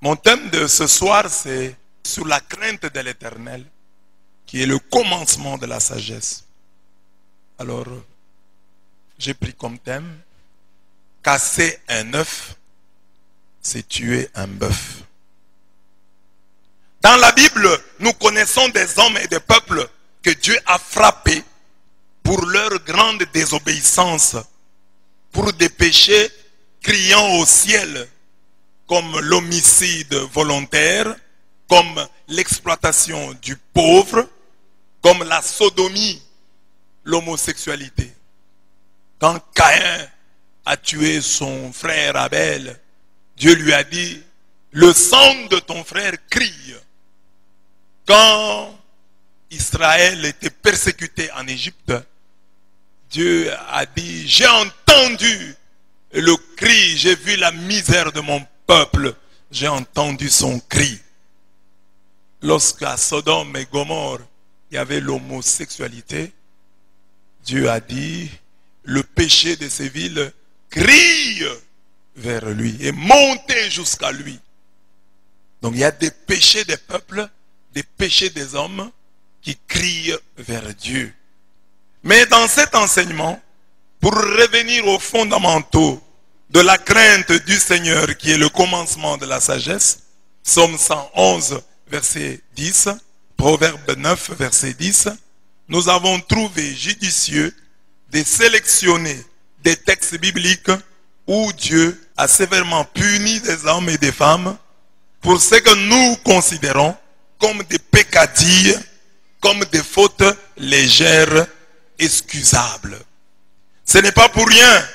Mon thème de ce soir, c'est sur la crainte de l'Éternel, qui est le commencement de la sagesse. Alors, j'ai pris comme thème, casser un œuf, c'est tuer un bœuf. Dans la Bible, nous connaissons des hommes et des peuples que Dieu a frappés pour leur grande désobéissance, pour des péchés criant au ciel, comme l'homicide volontaire, comme l'exploitation du pauvre, comme la sodomie, l'homosexualité. Quand Caïn a tué son frère Abel, Dieu lui a dit, le sang de ton frère crie. Quand Israël était persécuté en Égypte, Dieu a dit, j'ai entendu le cri, j'ai vu la misère de mon peuple, j'ai entendu son cri. Lorsqu'à Sodome et Gomorrhe, il y avait l'homosexualité, Dieu a dit, le péché de ces villes crie vers lui et monte jusqu'à lui. Donc il y a des péchés des peuples, des péchés des hommes qui crient vers Dieu. Mais dans cet enseignement, pour revenir aux fondamentaux de la crainte du Seigneur qui est le commencement de la sagesse, Psaume 111, verset 10, Proverbe 9, verset 10, nous avons trouvé judicieux de sélectionner des textes bibliques où Dieu a sévèrement puni des hommes et des femmes pour ce que nous considérons comme des peccadilles, comme des fautes légères, excusables. Ce n'est pas pour rien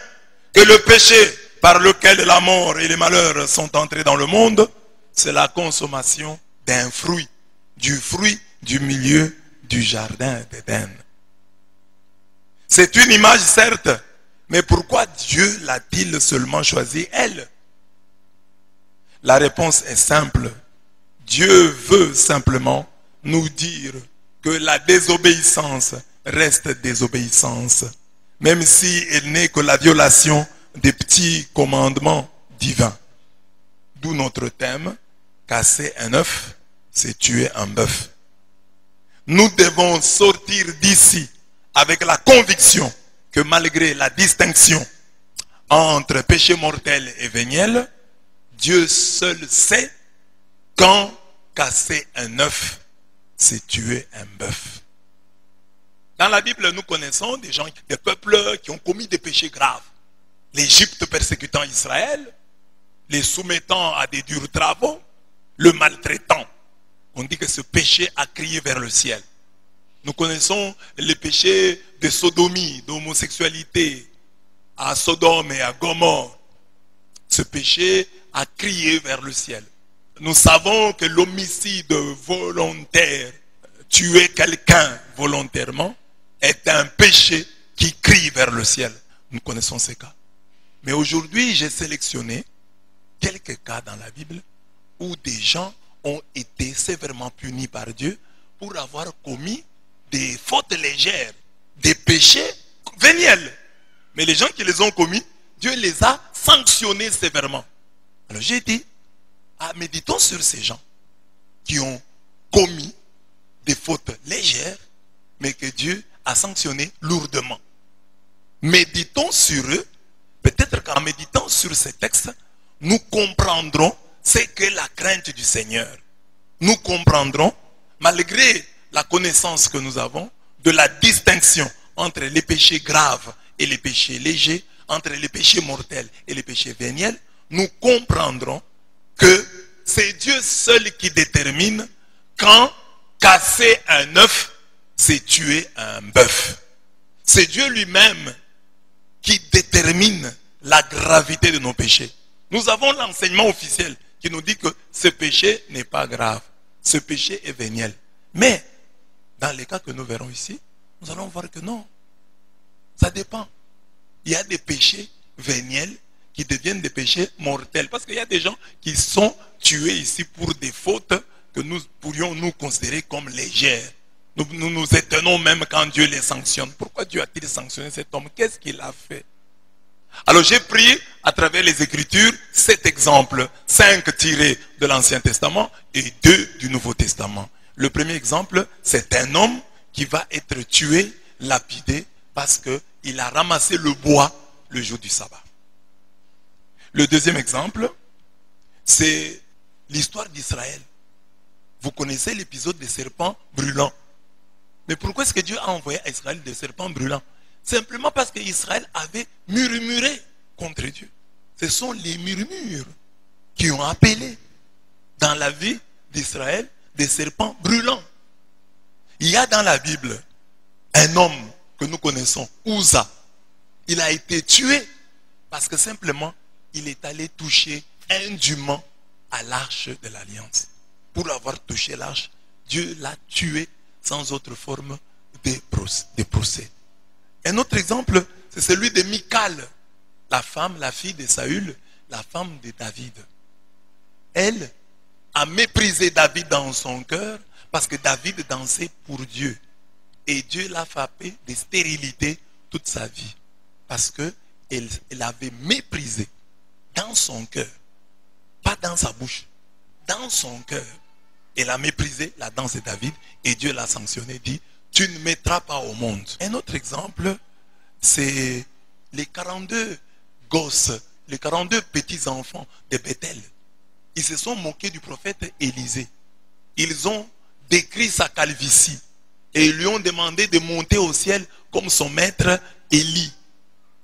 que le péché par lequel la mort et les malheurs sont entrés dans le monde, c'est la consommation d'un fruit, du milieu du jardin d'Éden. C'est une image certes, mais pourquoi Dieu l'a-t-il seulement choisi elle? La réponse est simple. Dieu veut simplement nous dire que la désobéissance reste désobéissance, même si elle n'est que la violation des petits commandements divins. D'où notre thème, casser un œuf, c'est tuer un bœuf. Nous devons sortir d'ici avec la conviction que malgré la distinction entre péché mortel et véniel, Dieu seul sait quand casser un œuf, c'est tuer un bœuf. Dans la Bible, nous connaissons des peuples qui ont commis des péchés graves. L'Égypte persécutant Israël, les soumettant à des durs travaux, le maltraitant. On dit que ce péché a crié vers le ciel. Nous connaissons les péchés de sodomie, d'homosexualité à Sodome et à Gomorrhe. Ce péché a crié vers le ciel. Nous savons que l'homicide volontaire, tuer quelqu'un volontairement, est un péché qui crie vers le ciel. Nous connaissons ces cas. Mais aujourd'hui, j'ai sélectionné quelques cas dans la Bible où des gens ont été sévèrement punis par Dieu pour avoir commis des fautes légères, des péchés véniels. Mais les gens qui les ont commis, Dieu les a sanctionnés sévèrement. Alors j'ai dit, méditons sur ces gens qui ont commis des fautes légères, mais que Dieu a sanctionné lourdement. Méditons sur eux. Peut-être qu'en méditant sur ces textes, nous comprendrons ce qu'est la crainte du Seigneur. Nous comprendrons, malgré la connaissance que nous avons, de la distinction entre les péchés graves et les péchés légers, entre les péchés mortels et les péchés véniels, nous comprendrons que c'est Dieu seul qui détermine quand casser un œuf, c'est tuer un bœuf. C'est Dieu lui-même qui détermine la gravité de nos péchés. Nous avons l'enseignement officiel qui nous dit que ce péché n'est pas grave. Ce péché est véniel. Mais, dans les cas que nous verrons ici, nous allons voir que non. Ça dépend. Il y a des péchés véniels qui deviennent des péchés mortels. Parce qu'il y a des gens qui sont tués ici pour des fautes que nous pourrions nous considérer comme légères. Nous nous étonnons même quand Dieu les sanctionne. Pourquoi Dieu a-t-il sanctionné cet homme? Qu'est-ce qu'il a fait? Alors j'ai pris à travers les Écritures 7 exemples, 5 tirés de l'Ancien Testament et 2 du Nouveau Testament. Le premier exemple, c'est un homme qui va être tué, lapidé, parce qu'il a ramassé le bois le jour du sabbat. Le deuxième exemple, c'est l'histoire d'Israël. Vous connaissez l'épisode des serpents brûlants. Mais pourquoi est-ce que Dieu a envoyé à Israël des serpents brûlants? Simplement parce qu'Israël avait murmuré contre Dieu. Ce sont les murmures qui ont appelé dans la vie d'Israël des serpents brûlants. Il y a dans la Bible un homme que nous connaissons, Uza. Il a été tué parce que simplement il est allé toucher indûment à l'arche de l'alliance. Pour avoir touché l'arche, Dieu l'a tué sans autre forme de procès. Un autre exemple, c'est celui de Michal, la fille de Saül, la femme de David. Elle a méprisé David dans son cœur parce que David dansait pour Dieu. Et Dieu l'a frappé de stérilité toute sa vie. Parce qu'elle avait méprisé dans son cœur, pas dans sa bouche, dans son cœur. Elle a méprisé la danse de David et Dieu l'a sanctionné, dit, tu ne mettras pas au monde. Un autre exemple, c'est les 42 gosses, les 42 petits-enfants de Bethel. Ils se sont moqués du prophète Élisée. Ils ont décrit sa calvitie et ils lui ont demandé de monter au ciel comme son maître Élie.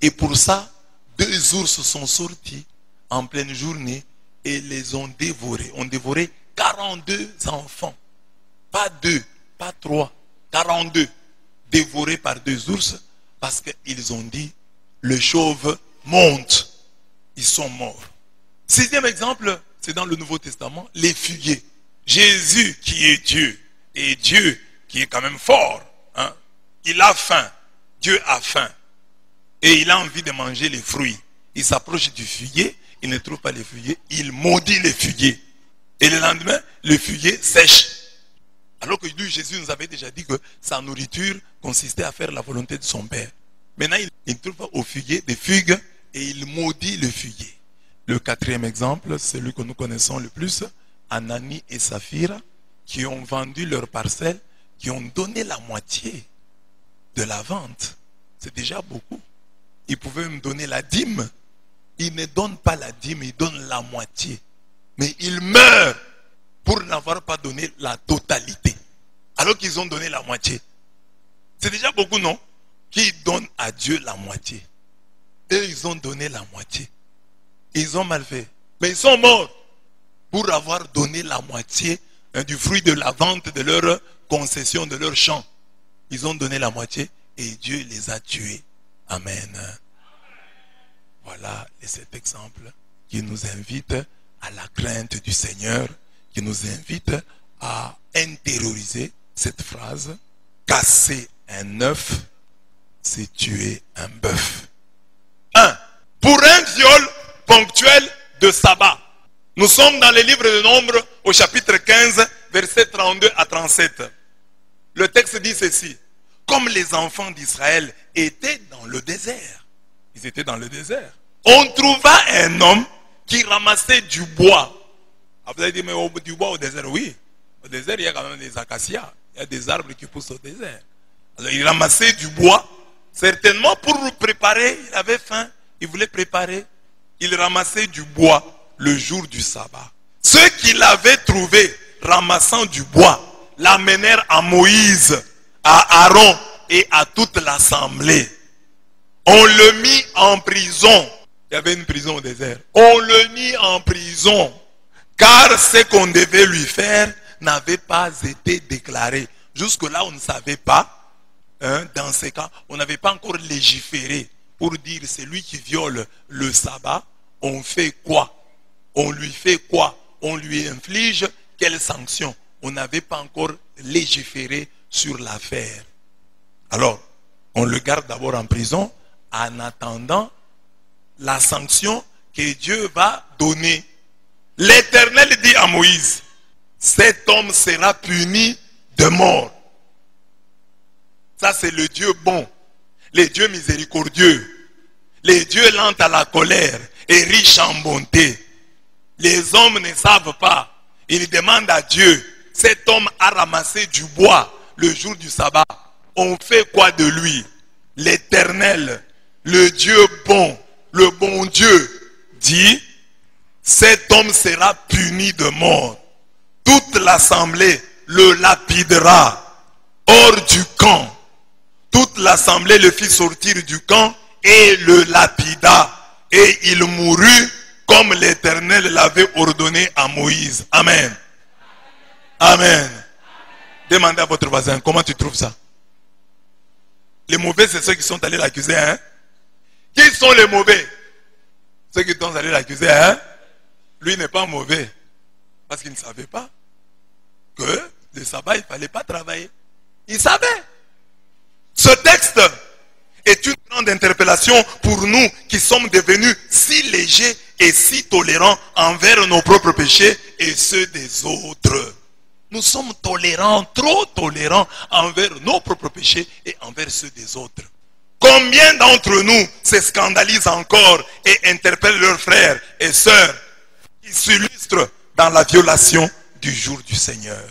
Et pour ça, 2 ours sont sortis en pleine journée et les ont dévorés. On dévoré 42 enfants. Pas 2, pas 3, 42 dévorés par 2 ours parce qu'ils ont dit, le chauve monte. Ils sont morts. 6e exemple, c'est dans le Nouveau Testament, les fuguiers. Jésus qui est Dieu et Dieu qui est quand même fort. Hein? Il a faim. Dieu a faim. Et il a envie de manger les fruits. Il s'approche du figuier, il ne trouve pas les figuiers, il maudit les figuiers. Et le lendemain, le figuier sèche. Alors que lui, Jésus nous avait déjà dit que sa nourriture consistait à faire la volonté de son Père. Maintenant, il trouve au figuier des figues et il maudit le figuier. Le 4e exemple, celui que nous connaissons le plus, Anani et Saphira, qui ont vendu leur parcelle, qui ont donné la moitié de la vente. C'est déjà beaucoup. Ils pouvaient me donner la dîme. Ils ne donnent pas la dîme, ils donnent la moitié. Mais ils meurent pour n'avoir pas donné la totalité. Alors qu'ils ont donné la moitié. C'est déjà beaucoup, non? Qui donnent à Dieu la moitié. Eux, ils ont donné la moitié. Ils ont mal fait. Mais ils sont morts pour avoir donné la moitié du fruit de la vente de leur concession, de leur champ. Ils ont donné la moitié et Dieu les a tués. Amen. Voilà les 7 exemples qui nous invitent à la crainte du Seigneur, qui nous invitent à intérioriser cette phrase. Casser un œuf, c'est tuer un bœuf. 1. Pour un viol ponctuel de sabbat. Nous sommes dans les livres de Nombres au chapitre 15, versets 32 à 37. Le texte dit ceci. Comme les enfants d'Israël étaient dans le désert. Ils étaient dans le désert. On trouva un homme qui ramassait du bois. Ah, vous allez dire, mais du bois au désert, oui. Au désert, il y a quand même des acacias. Il y a des arbres qui poussent au désert. Alors, il ramassait du bois. Certainement pour préparer, il avait faim. Il voulait préparer. Il ramassait du bois le jour du sabbat. Ceux qui l'avaient trouvé ramassant du bois l'amenèrent à Moïse, à Aaron et à toute l'assemblée. On le mit en prison. Il y avait une prison au désert. On le mit en prison. Car ce qu'on devait lui faire n'avait pas été déclaré. Jusque-là, on ne savait pas. Dans ces cas, on n'avait pas encore légiféré pour dire c'est lui qui viole le sabbat. On fait quoi? On lui fait quoi? On lui inflige quelle sanction? On n'avait pas encore légiféré sur l'affaire. Alors, on le garde d'abord en prison en attendant la sanction que Dieu va donner. L'Éternel dit à Moïse, cet homme sera puni de mort. Ça, c'est le Dieu bon, le Dieu miséricordieux, les dieux lents à la colère et riches en bonté. Les hommes ne savent pas. Ils demandent à Dieu. Cet homme a ramassé du bois le jour du sabbat. On fait quoi de lui? L'Éternel, le Dieu bon, le bon Dieu, dit, cet homme sera puni de mort. Toute l'assemblée le lapidera hors du camp. Toute l'assemblée le fit sortir du camp et le lapida. Et il mourut comme l'Éternel l'avait ordonné à Moïse. Amen. Amen. Demandez à votre voisin, comment tu trouves ça? Les mauvais, c'est ceux qui sont allés l'accuser. Hein? Qui sont les mauvais? Ceux qui sont allés l'accuser. Hein? Lui n'est pas mauvais. Parce qu'il ne savait pas que le sabbat, il ne fallait pas travailler. Il savait. Ce texte est une grande interpellation pour nous qui sommes devenus si légers et si tolérants envers nos propres péchés et ceux des autres. Nous sommes tolérants, trop tolérants envers nos propres péchés et envers ceux des autres. Combien d'entre nous se scandalisent encore et interpellent leurs frères et sœurs qui s'illustrent dans la violation du jour du Seigneur?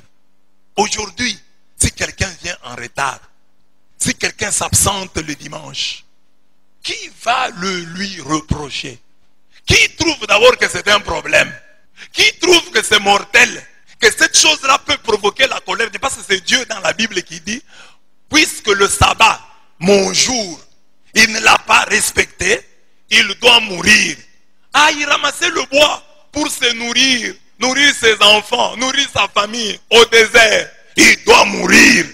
Aujourd'hui, si quelqu'un vient en retard, si quelqu'un s'absente le dimanche, qui va le lui reprocher? Qui trouve d'abord que c'est un problème? Qui trouve que c'est mortel? Que cette chose-là peut provoquer la colère? Parce que c'est Dieu dans la Bible qui dit, puisque le sabbat, mon jour, il ne l'a pas respecté, il doit mourir. Ah, il ramassait le bois pour se nourrir, nourrir ses enfants, nourrir sa famille au désert. Il doit mourir.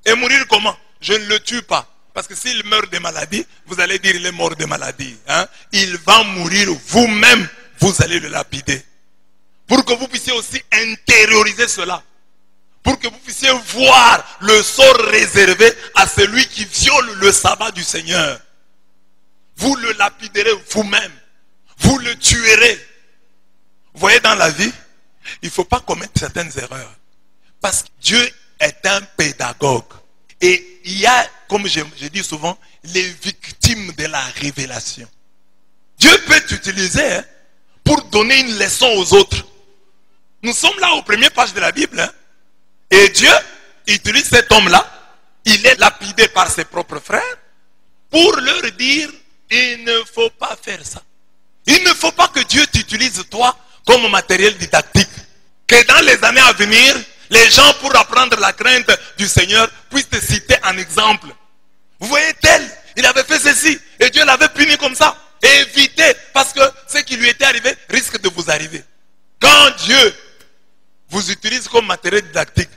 Et mourir comment? Je ne le tue pas. Parce que s'il meurt de maladie, vous allez dire il est mort de maladie. Hein? Il va mourir, vous-même, vous allez le lapider. Pour que vous puissiez aussi intérioriser cela. Pour que vous puissiez voir le sort réservé à celui qui viole le sabbat du Seigneur. Vous le lapiderez vous-même. Vous le tuerez. Vous voyez, dans la vie, il ne faut pas commettre certaines erreurs. Parce que Dieu est un pédagogue. Et il y a, comme je dis souvent, les victimes de la révélation. Dieu peut t'utiliser hein, pour donner une leçon aux autres. Nous sommes là aux premières pages de la Bible. Hein, et Dieu utilise cet homme-là. Il est lapidé par ses propres frères pour leur dire, il ne faut pas faire ça. Il ne faut pas que Dieu t'utilise toi comme matériel didactique. Que dans les années à venir, les gens pour apprendre la crainte du Seigneur puissent te citer un exemple. Vous voyez tel, il avait fait ceci et Dieu l'avait puni comme ça. Évitez, parce que ce qui lui était arrivé risque de vous arriver. Quand Dieu vous utilise comme matériel didactique,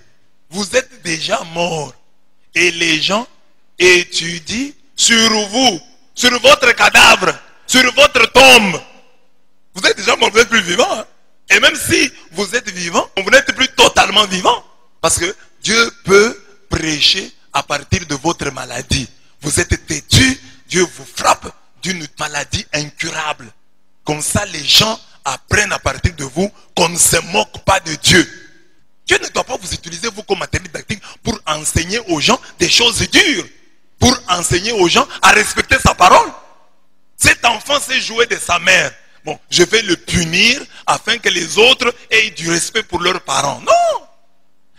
vous êtes déjà mort. Et les gens étudient sur vous, sur votre cadavre, sur votre tombe. Vous êtes déjà mort, vous n'êtes plus vivant. Hein? Et même si vous êtes vivant, vous n'êtes plus totalement vivant. Parce que Dieu peut prêcher à partir de votre maladie. Vous êtes têtu, Dieu vous frappe d'une maladie incurable. Comme ça, les gens apprennent à partir de vous qu'on ne se moque pas de Dieu. Dieu ne doit pas vous utiliser, vous, comme matériel didactique pour enseigner aux gens des choses dures. Pour enseigner aux gens à respecter sa parole. Cet enfant s'est joué de sa mère. Bon, je vais le punir afin que les autres aient du respect pour leurs parents. Non!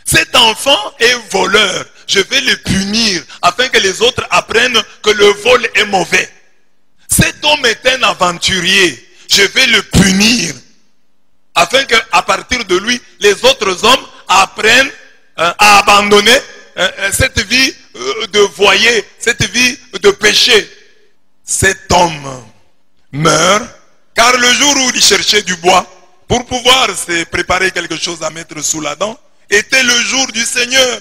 Cet enfant est voleur. Je vais le punir afin que les autres apprennent que le vol est mauvais. Cet homme est un aventurier. Je vais le punir afin qu'à partir de lui, les autres hommes apprennent à abandonner cette vie de voyer, cette vie de péché. Cet homme meurt car le jour où il cherchait du bois pour pouvoir se préparer quelque chose à mettre sous la dent était le jour du Seigneur.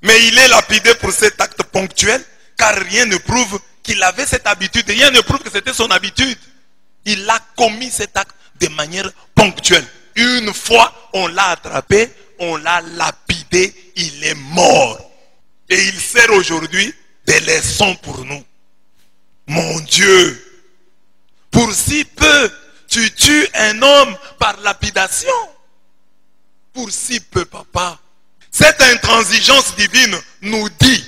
Mais il est lapidé pour cet acte ponctuel car rien ne prouve qu'il avait cette habitude. Rien ne prouve que c'était son habitude. Il a commis cet acte de manière ponctuelle. Une fois, on l'a attrapé, on l'a lapidé, il est mort. Et il sert aujourd'hui des leçons pour nous. Mon Dieu, pour si peu, tu tues un homme par lapidation. Pour si peu, papa. Cette intransigeance divine nous dit,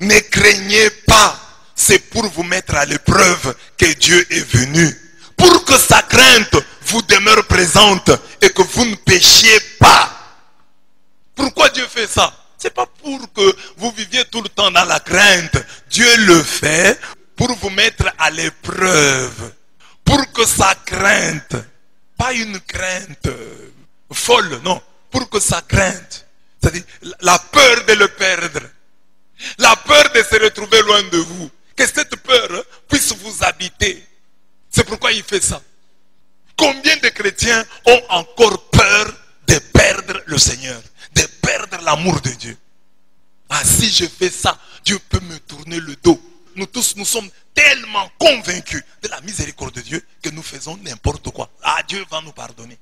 ne craignez pas c'est pour vous mettre à l'épreuve que Dieu est venu. Pour que sa crainte vous demeure présente et que vous ne péchiez pas. Pourquoi Dieu fait ça? Ce n'est pas pour que vous viviez tout le temps dans la crainte. Dieu le fait pour vous mettre à l'épreuve. Pour que sa crainte, pas une crainte folle, non. Pour que sa crainte, c'est-à-dire la peur de le perdre, la peur de se retrouver loin de vous, que cette peur puisse vous habiter. C'est pourquoi il fait ça. Combien de chrétiens ont encore peur de perdre le Seigneur, de perdre l'amour de Dieu? Ah, si je fais ça, Dieu peut me tourner le dos. Nous tous, nous sommes tellement convaincus de la miséricorde de Dieu que nous faisons n'importe quoi. Ah, Dieu va nous pardonner.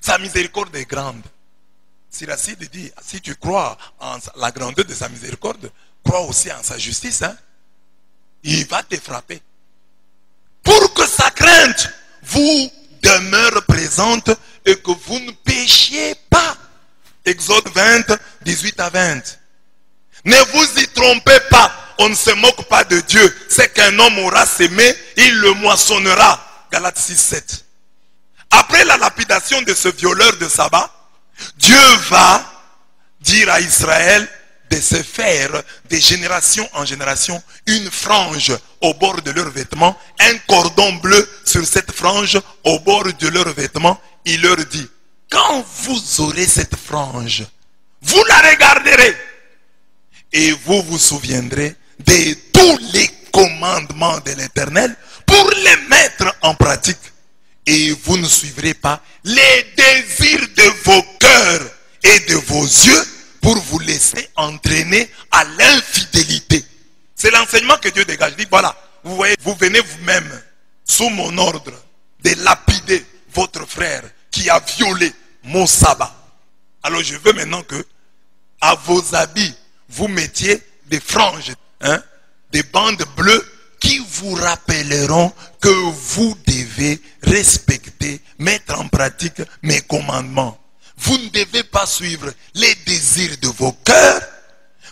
Sa miséricorde est grande. Siracide dit, si tu crois en la grandeur de sa miséricorde, crois aussi en sa justice. Hein? Il va te frapper. Pour que sa crainte vous demeure présente et que vous ne péchiez pas. Exode 20, 18 à 20. Ne vous y trompez pas. On ne se moque pas de Dieu. C'est qu'un homme aura sémé, il le moissonnera. Galates 6, 7. Après la lapidation de ce violeur de sabbat, Dieu va dire à Israël de se faire de génération en génération une frange au bord de leurs vêtements, un cordon bleu sur cette frange au bord de leurs vêtements. Il leur dit, quand vous aurez cette frange, vous la regarderez et vous vous souviendrez de tous les commandements de l'Éternel pour les mettre en pratique. Et vous ne suivrez pas les désirs de vos cœurs et de vos yeux pour vous laisser entraîner à l'infidélité. C'est l'enseignement que Dieu dégage. Il dit, voilà, vous voyez, vous venez vous-même, sous mon ordre, de lapider votre frère qui a violé mon sabbat. Alors je veux maintenant que, à vos habits, vous mettiez des franges, hein, des bandes bleues qui vous rappelleront que vous devez respecter, mettre en pratique mes commandements. Vous ne devez pas suivre les désirs de vos cœurs.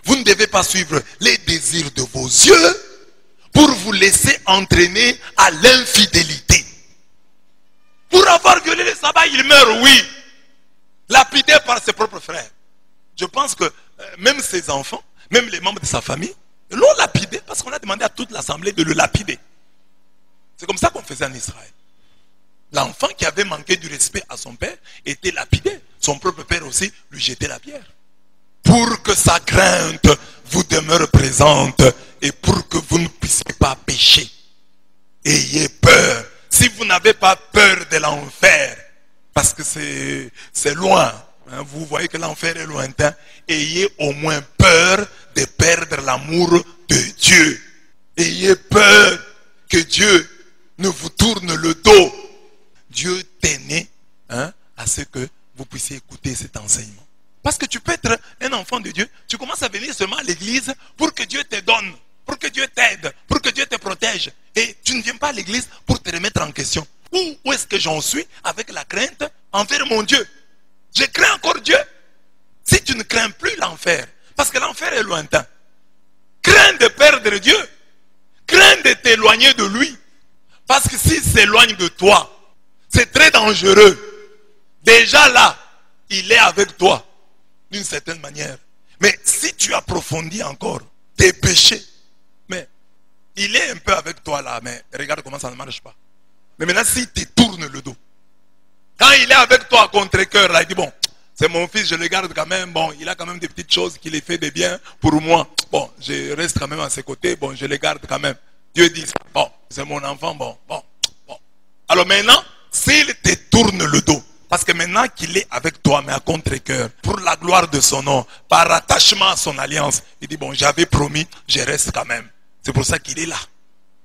Vous ne devez pas suivre les désirs de vos yeux pour vous laisser entraîner à l'infidélité. Pour avoir violé le sabbat, il meurt, oui. Lapidé par ses propres frères. Je pense que même ses enfants, même les membres de sa famille, l'ont lapidé parce qu'on a demandé à toute l'assemblée de le lapider. C'est comme ça qu'on faisait en Israël. L'enfant qui avait manqué du respect à son père était lapidé. Son propre père aussi lui jetait la pierre. Pour que sa crainte vous demeure présente et pour que vous ne puissiez pas pécher. Ayez peur. Si vous n'avez pas peur de l'enfer, parce que c'est loin, hein, vous voyez que l'enfer est lointain, ayez au moins peur de perdre l'amour de Dieu. Ayez peur que Dieu ne vous tourne le dos. Dieu tenait, hein, à ce que vous puissiez écouter cet enseignement. Parce que tu peux être un enfant de Dieu, tu commences à venir seulement à l'église pour que Dieu te donne, pour que Dieu t'aide, pour que Dieu te protège. Et tu ne viens pas à l'église pour te remettre en question. Où est-ce que j'en suis avec la crainte envers mon Dieu? Je crains encore Dieu. Si tu ne crains plus l'enfer, parce que l'enfer est lointain, crains de perdre Dieu, crains de t'éloigner de lui. Parce que s'il s'éloigne de toi, c'est très dangereux. Déjà là, il est avec toi, d'une certaine manière. Mais si tu approfondis encore tes péchés, mais il est un peu avec toi là, mais regarde comment ça ne marche pas. Mais maintenant, s'il te tourne le dos, quand il est avec toi à contre-cœur, là, il dit, bon, c'est mon fils, je le garde quand même, bon, il a quand même des petites choses qui les fait de bien pour moi. Bon, je reste quand même à ses côtés, bon, je les garde quand même. Dieu dit, bon, c'est mon enfant, bon. Alors maintenant, s'il te tourne le dos, parce que maintenant qu'il est avec toi, mais à contre-cœur, pour la gloire de son nom, par attachement à son alliance, il dit, bon, j'avais promis, je reste quand même. C'est pour ça qu'il est là.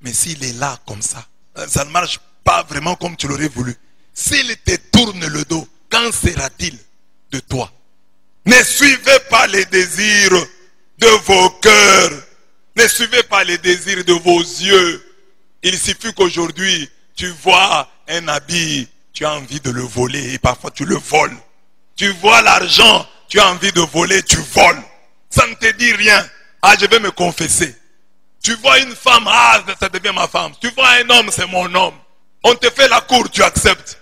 Mais s'il est là comme ça ne marche pas vraiment comme tu l'aurais voulu. S'il te tourne le dos, qu'en sera-t-il de toi? Ne suivez pas les désirs de vos cœurs. Ne suivez pas les désirs de vos yeux. Il suffit qu'aujourd'hui, tu vois un habit, tu as envie de le voler et parfois tu le voles. Tu vois l'argent, tu as envie de voler, tu voles. Ça ne te dit rien. Ah, je vais me confesser. Tu vois une femme, ah, ça devient ma femme. Tu vois un homme, c'est mon homme. On te fait la cour, tu acceptes.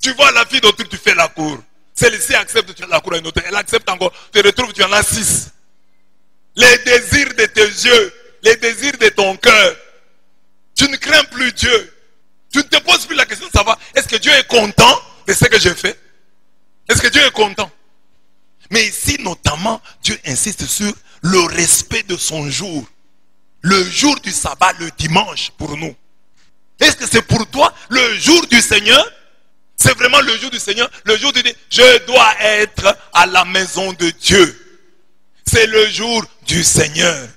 Tu vois la fille d'autrui, tu fais la cour. Celle-ci accepte, tu fais la cour à une autre. Elle accepte encore. Tu te retrouves, tu en as 6. Les désirs de tes yeux, les désirs de ton cœur. Tu ne crains plus Dieu. Tu ne te poses plus la question de savoir, est-ce que Dieu est content de ce que je fais? Est-ce que Dieu est content? Mais ici, notamment, Dieu insiste sur le respect de son jour. Le jour du sabbat, le dimanche, pour nous. Est-ce que c'est pour toi le jour du Seigneur? C'est vraiment le jour du Seigneur. Le jour du je dois être à la maison de Dieu. C'est le jour du Seigneur.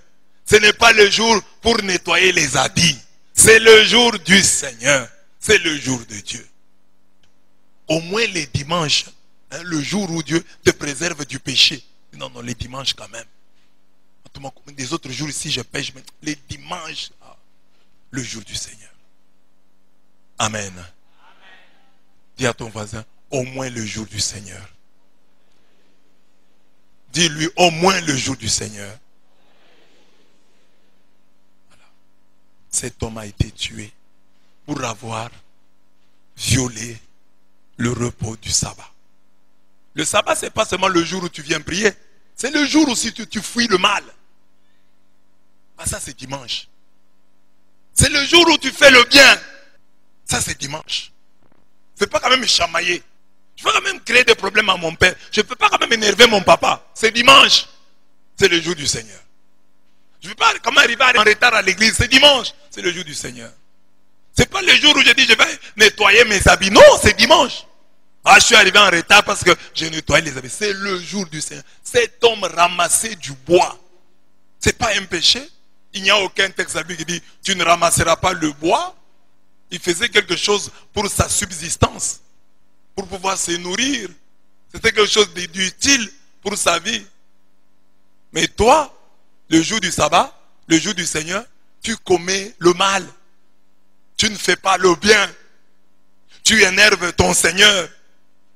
Ce n'est pas le jour pour nettoyer les habits. C'est le jour du Seigneur. C'est le jour de Dieu. Au moins les dimanches, hein, le jour où Dieu te préserve du péché. Non, non, les dimanches quand même. Des autres jours ici, je pêche, mais les dimanches, le jour du Seigneur. Amen. Amen. Dis à ton voisin, au moins le jour du Seigneur. Dis-lui, au moins le jour du Seigneur. Voilà. Cet homme a été tué pour avoir violé le repos du sabbat. Le sabbat, ce n'est pas seulement le jour où tu viens prier. C'est le jour où si tu fuis le mal. Ah, ça c'est dimanche. C'est le jour où tu fais le bien. Ça c'est dimanche. Je ne peux pas quand même me chamailler. Je peux quand même créer des problèmes à mon père. Je ne peux pas quand même énerver mon papa. C'est dimanche. C'est le jour du Seigneur. Je ne peux pas quand même arriver en retard à l'église. C'est dimanche. C'est le jour du Seigneur. Ce n'est pas le jour où je dis je vais nettoyer mes habits. Non, c'est dimanche. Ah, je suis arrivé en retard parce que j'ai nettoyé les habits. C'est le jour du Seigneur. Cet homme ramassait du bois. Ce n'est pas un péché. Il n'y a aucun texte à lui qui dit tu ne ramasseras pas le bois. Il faisait quelque chose pour sa subsistance, pour pouvoir se nourrir. C'était quelque chose d'utile pour sa vie. Mais toi, le jour du sabbat, le jour du Seigneur, tu commets le mal. Tu ne fais pas le bien. Tu énerves ton Seigneur.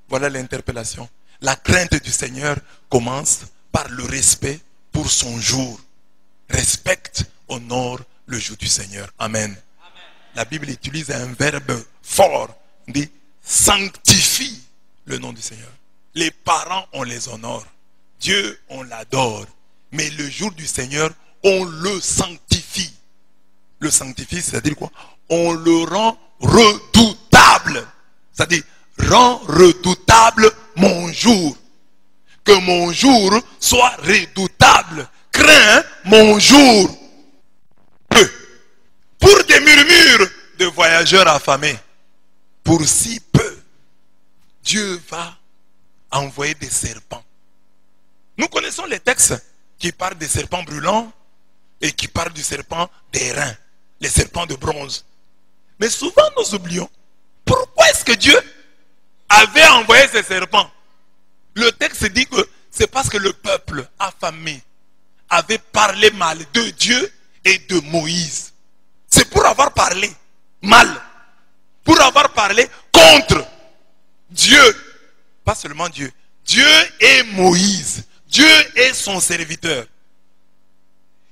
Voilà l'interpellation. La crainte du Seigneur commence par le respect pour son jour. Respecte, honore le jour du Seigneur. Amen. Amen. La Bible utilise un verbe fort. On dit sanctifie le nom du Seigneur. Les parents, on les honore. Dieu, on l'adore. Mais le jour du Seigneur, on le sanctifie. Le sanctifie, c'est-à-dire quoi? On le rend redoutable. C'est-à-dire, rends redoutable mon jour. Que mon jour soit redoutable. Crains mon jour. Peu. Pour des murmures de voyageurs affamés, pour si peu, Dieu va envoyer des serpents. Nous connaissons les textes qui parlent des serpents brûlants et qui parlent du serpent d'airain, les serpents de bronze. Mais souvent nous oublions, pourquoi est-ce que Dieu avait envoyé ces serpents? Le texte dit que c'est parce que le peuple affamé avait parlé mal de Dieu et de Moïse. C'est pour avoir parlé mal, pour avoir parlé contre Dieu, pas seulement Dieu, Dieu et Moïse, Dieu et son serviteur.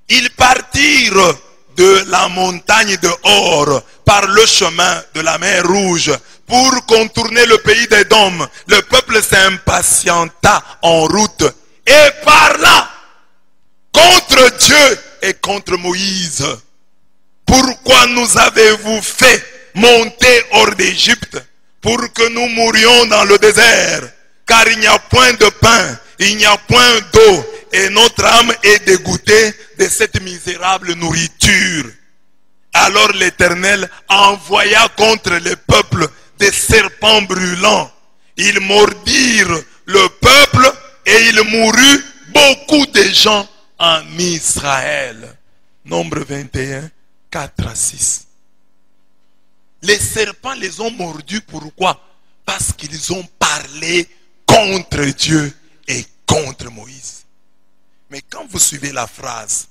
Ils partirent de la montagne de Hor par le chemin de la mer Rouge pour contourner le pays d'Édom. Le peuple s'impatienta en route et parla contre Dieu et contre Moïse. Pourquoi nous avez-vous fait monter hors d'Égypte pour que nous mourions dans le désert? Car il n'y a point de pain, il n'y a point d'eau, et notre âme est dégoûtée de cette misérable nourriture. Alors l'Éternel envoya contre le peuple des serpents brûlants. Ils mordirent le peuple et il mourut beaucoup de gens en Israël. Nombre 21, 4 à 6. Les serpents les ont mordus, pourquoi? Parce qu'ils ont parlé contre Dieu et contre Moïse. Mais quand vous suivez la phrase,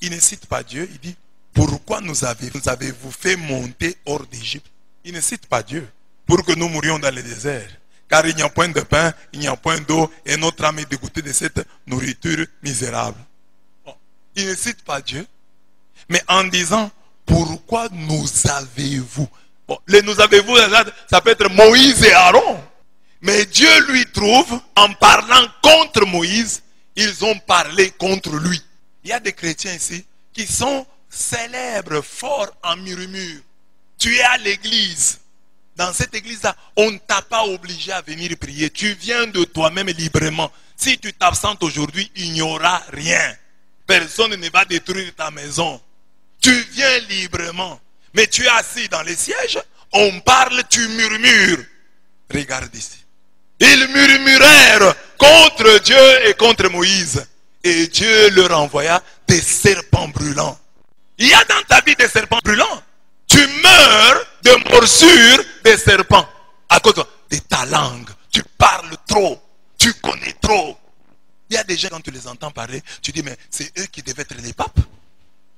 il ne cite pas Dieu, il dit pourquoi nous avez-vous fait monter hors d'Égypte? Il ne cite pas Dieu. Pour que nous mourions dans le désert. Car il n'y a point de pain, il n'y a point d'eau, et notre âme est dégoûtée de cette nourriture misérable. Bon. Il ne cite pas Dieu. Mais en disant, pourquoi nous avez-vous? Bon, les nous avez-vous, ça peut être Moïse et Aaron. Mais Dieu lui trouve, en parlant contre Moïse, ils ont parlé contre lui. Il y a des chrétiens ici qui sont célèbres, forts en murmure. Tu es à l'église. Dans cette église-là, on ne t'a pas obligé à venir prier. Tu viens de toi-même librement. Si tu t'absentes aujourd'hui, il n'y aura rien. Personne ne va détruire ta maison. Tu viens librement. Mais tu es assis dans les sièges, on parle, tu murmures. Regarde ici. Ils murmurèrent contre Dieu et contre Moïse. Et Dieu leur envoya des serpents brûlants. Il y a dans ta vie des serpents brûlants. Tu meurs de morsures des serpents. À cause de ta langue. Tu parles trop. Tu connais trop. Il y a des gens, quand tu les entends parler, tu dis, mais c'est eux qui devaient être les papes.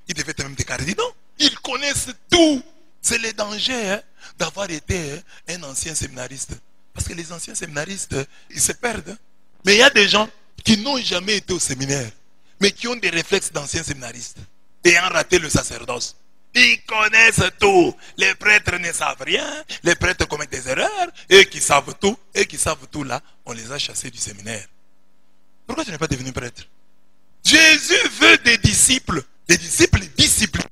Ils devaient être même des cardinaux. Ils connaissent tout. C'est le danger d'avoir été un ancien séminariste. Parce que les anciens séminaristes, ils se perdent. Mais il y a des gens qui n'ont jamais été au séminaire, mais qui ont des réflexes d'anciens séminaristes, ayant raté le sacerdoce. Ils connaissent tout. Les prêtres ne savent rien. Les prêtres commettent des erreurs. Eux qui savent tout là, on les a chassés du séminaire. Pourquoi tu n'es pas devenu prêtre? Jésus veut des disciples disciplinés.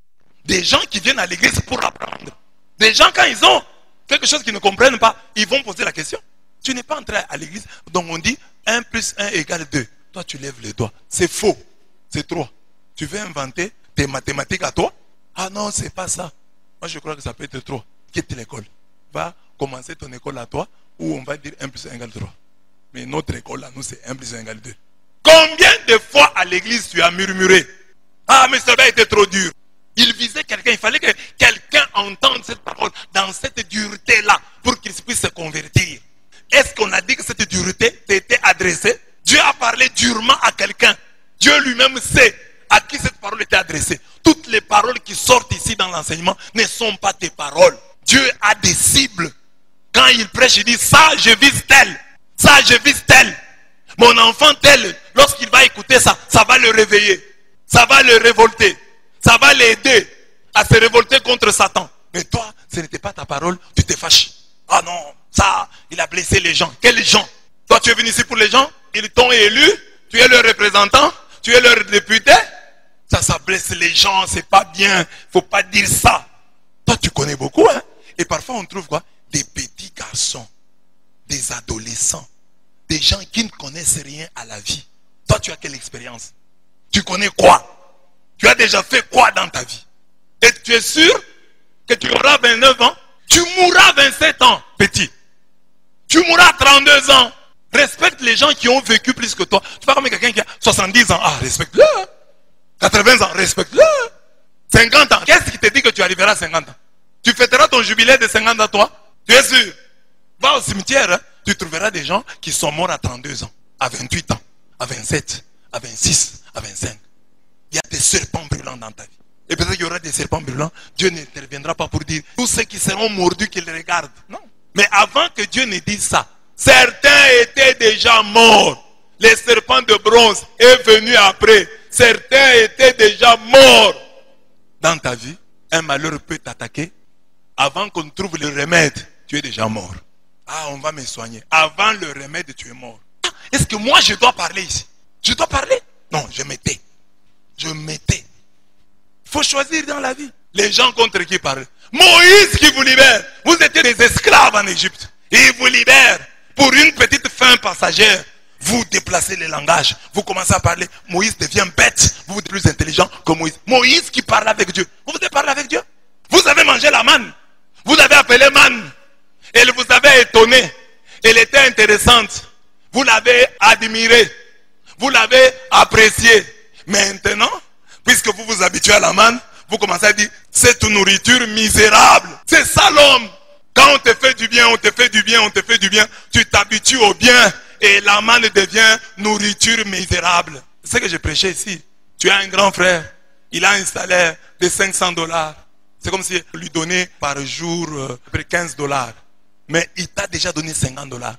Des gens qui viennent à l'église pour apprendre. Des gens, quand ils ont quelque chose qu'ils ne comprennent pas, ils vont poser la question. Tu n'es pas entré à l'église, donc on dit 1 plus 1 égale 2. Toi, tu lèves les doigts. C'est faux. C'est 3. Tu veux inventer tes mathématiques à toi? Ah non, c'est pas ça. Moi, je crois que ça peut être 3. Quitte l'école. Va commencer ton école à toi, où on va dire 1 plus 1 égale 3. Mais notre école, là, nous, c'est 1 plus 1 égale 2. Combien de fois à l'église tu as murmuré? Ah, mais ça va être trop dur. Il visait quelqu'un, il fallait que quelqu'un entende cette parole dans cette dureté-là pour qu'il puisse se convertir. Est-ce qu'on a dit que cette dureté t'était adressée? Dieu a parlé durement à quelqu'un. Dieu lui-même sait à qui cette parole était adressée. Toutes les paroles qui sortent ici dans l'enseignement ne sont pas tes paroles. Dieu a des cibles. Quand il prêche, il dit ça, je vise tel. Ça, je vise tel. Mon enfant tel, lorsqu'il va écouter ça, ça va le réveiller. Ça va le révolter. Ça va l'aider à se révolter contre Satan. Mais toi, ce n'était pas ta parole, tu t'es fâché. Ah non, ça, il a blessé les gens. Quels gens? Toi, tu es venu ici pour les gens? Ils t'ont élu? Tu es leur représentant? Tu es leur député? Ça blesse les gens, c'est pas bien. Faut pas dire ça. Toi, tu connais beaucoup, hein? Et parfois, on trouve quoi? Des petits garçons, des adolescents, des gens qui ne connaissent rien à la vie. Toi, tu as quelle expérience? Tu connais quoi? Tu as déjà fait quoi dans ta vie? Et tu es sûr que tu auras 29 ans? Tu mourras 27 ans, petit. Tu mourras 32 ans. Respecte les gens qui ont vécu plus que toi. Tu vas comme quelqu'un qui a 70 ans. Ah, respecte-le. 80 ans, respecte-le. 50 ans. Qu'est-ce qui te dit que tu arriveras à 50 ans? Tu fêteras ton jubilé de 50 ans, toi? Tu es sûr? Va au cimetière, hein? Tu trouveras des gens qui sont morts à 32 ans, à 28 ans, à 27, à 26, à 25. Il y a des serpents brûlants dans ta vie. Et peut-être qu'il y aura des serpents brûlants. Dieu n'interviendra pas pour dire tous ceux qui seront mordus qu'ils regardent. Non. Mais avant que Dieu ne dise ça, certains étaient déjà morts. Les serpents de bronze est venu après. Certains étaient déjà morts. Dans ta vie, un malheur peut t'attaquer. Avant qu'on trouve le remède, tu es déjà mort. Ah, on va me soigner. Avant le remède, tu es mort. Ah, est-ce que moi je dois parler ici? Je dois parler? Non, je me tais. Je m'étais. Il faut choisir dans la vie. Les gens contre qui parlent. Moïse qui vous libère. Vous étiez des esclaves en Égypte. Il vous libère. Pour une petite fin passagère, vous déplacez le langage. Vous commencez à parler. Moïse devient bête. Vous êtes plus intelligent que Moïse. Moïse qui parle avec Dieu. Vous voulez parler avec Dieu? Vous avez mangé la manne. Vous avez appelé manne. Elle vous avait étonné. Elle était intéressante. Vous l'avez admirée. Vous l'avez appréciée. Maintenant, puisque vous vous habituez à la manne, vous commencez à dire, cette nourriture misérable. C'est ça l'homme. Quand on te fait du bien, on te fait du bien, on te fait du bien, tu t'habitues au bien et la manne devient nourriture misérable. C'est ce que j'ai prêché ici. Tu as un grand frère, il a un salaire de $500. C'est comme si lui donnait par jour près 15$. Mais il t'a déjà donné $50.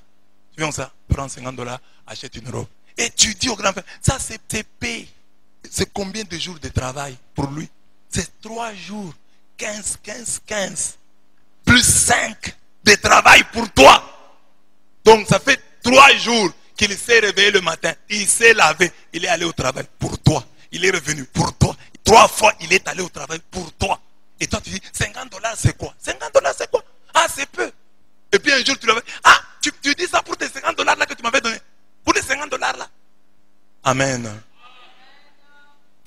Tu vois ça? Prends $50, achète une robe. Et tu dis au grand frère, ça c'est tes payes. C'est combien de jours de travail pour lui? C'est 3 jours. 15, 15, 15. Plus 5 de travail pour toi. Donc ça fait 3 jours qu'il s'est réveillé le matin. Il s'est lavé. Il est allé au travail pour toi. Il est revenu pour toi. 3 fois il est allé au travail pour toi. Et toi tu dis, $50 c'est quoi? $50 c'est quoi? Ah, c'est peu. Et puis un jour tu l'avais. Ah, tu dis ça pour tes $50 là que tu m'avais donné. Pour les $50 là. Amen.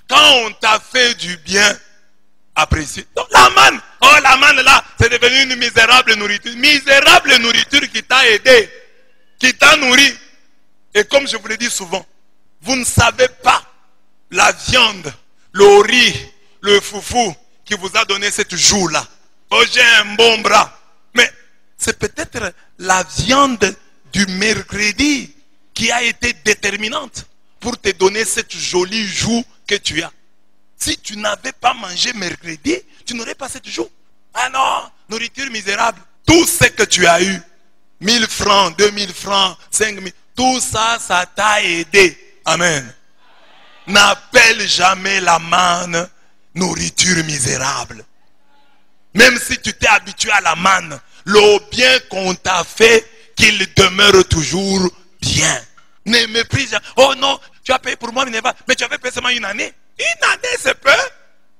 Quand on t'a fait du bien, apprécié. Donc la manne, oh la manne là, c'est devenu une misérable nourriture. Misérable nourriture qui t'a aidé, qui t'a nourri. Et comme je vous l'ai dit souvent, vous ne savez pas la viande, le riz, le foufou qui vous a donné cette jour-là. Oh, j'ai un bon bras. Mais c'est peut-être la viande du mercredi qui a été déterminante pour te donner cette jolie joue que tu as. Si tu n'avais pas mangé mercredi, tu n'aurais pas cette joue. Ah non, nourriture misérable. Tout ce que tu as eu, 1000 francs, 2000 francs, 5000, tout ça, ça t'a aidé. Amen. N'appelle jamais la manne nourriture misérable. Même si tu t'es habitué à la manne, le bien qu'on t'a fait, qu'il demeure toujours bien. Ne méprise jamais. Oh non, tu as payé pour moi, mais tu avais payé seulement une année. Une année, c'est peu.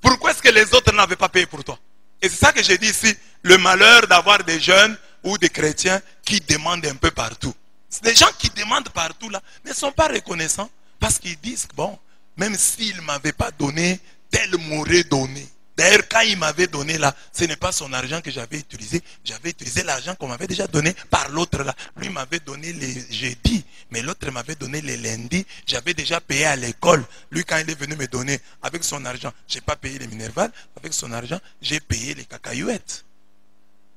Pourquoi est-ce que les autres n'avaient pas payé pour toi? Et c'est ça que j'ai dit ici, le malheur d'avoir des jeunes ou des chrétiens qui demandent un peu partout. Les gens qui demandent partout là ne sont pas reconnaissants parce qu'ils disent, bon, même s'il ne m'avait pas donné, tel m'aurait donné. D'ailleurs, quand il m'avait donné là, ce n'est pas son argent que j'avais utilisé l'argent qu'on m'avait déjà donné par l'autre là. Lui m'avait donné les jeudis, mais l'autre m'avait donné les lundis. J'avais déjà payé à l'école. Lui, quand il est venu me donner avec son argent, je n'ai pas payé les minervales, avec son argent, j'ai payé les cacahuètes.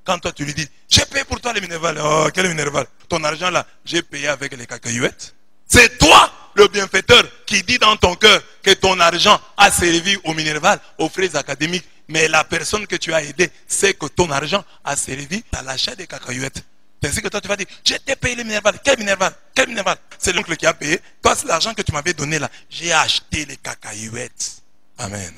Quand toi tu lui dis, j'ai payé pour toi les minervales, oh, quel minerval? Ton argent là, j'ai payé avec les cacahuètes. C'est toi, le bienfaiteur, qui dit dans ton cœur que ton argent a servi au minerval, aux frais académiques. Mais la personne que tu as aidée sait que ton argent a servi à l'achat des cacahuètes. C'est ainsi que toi tu vas dire, je t'ai payé les minerval. Quel minerval? Quel minerval? C'est l'oncle qui a payé. Toi, c'est l'argent que tu m'avais donné là. J'ai acheté les cacahuètes. Amen.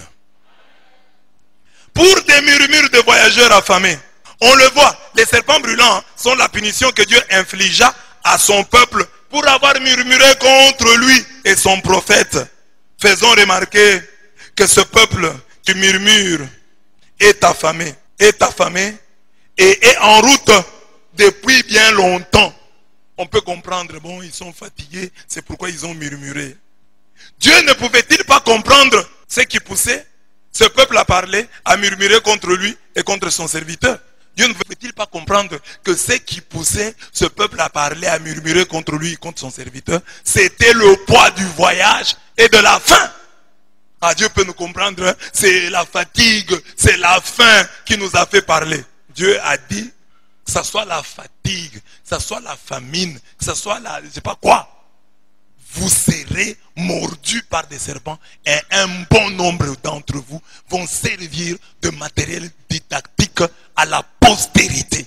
Pour des murmures de voyageurs affamés, on le voit, les serpents brûlants sont la punition que Dieu infligea à son peuple pour avoir murmuré contre lui et son prophète. Faisons remarquer que ce peuple qui murmure est affamé et est en route depuis bien longtemps. On peut comprendre, bon, ils sont fatigués, c'est pourquoi ils ont murmuré. Dieu ne pouvait-il pas comprendre ce qui poussait ce peuple à parler, à murmurer contre lui et contre son serviteur? Dieu ne pouvait-il pas comprendre que ce qui poussait ce peuple à parler, à murmurer contre lui et contre son serviteur, c'était le poids du voyage et de la faim? Ah, Dieu peut nous comprendre, hein? C'est la fatigue, c'est la faim qui nous a fait parler. Dieu a dit, que ce soit la fatigue, que ce soit la famine, que ce soit la, je ne sais pas quoi, vous serez mordus par des serpents et un bon nombre d'entre vous vont servir de matériel didactique à la postérité.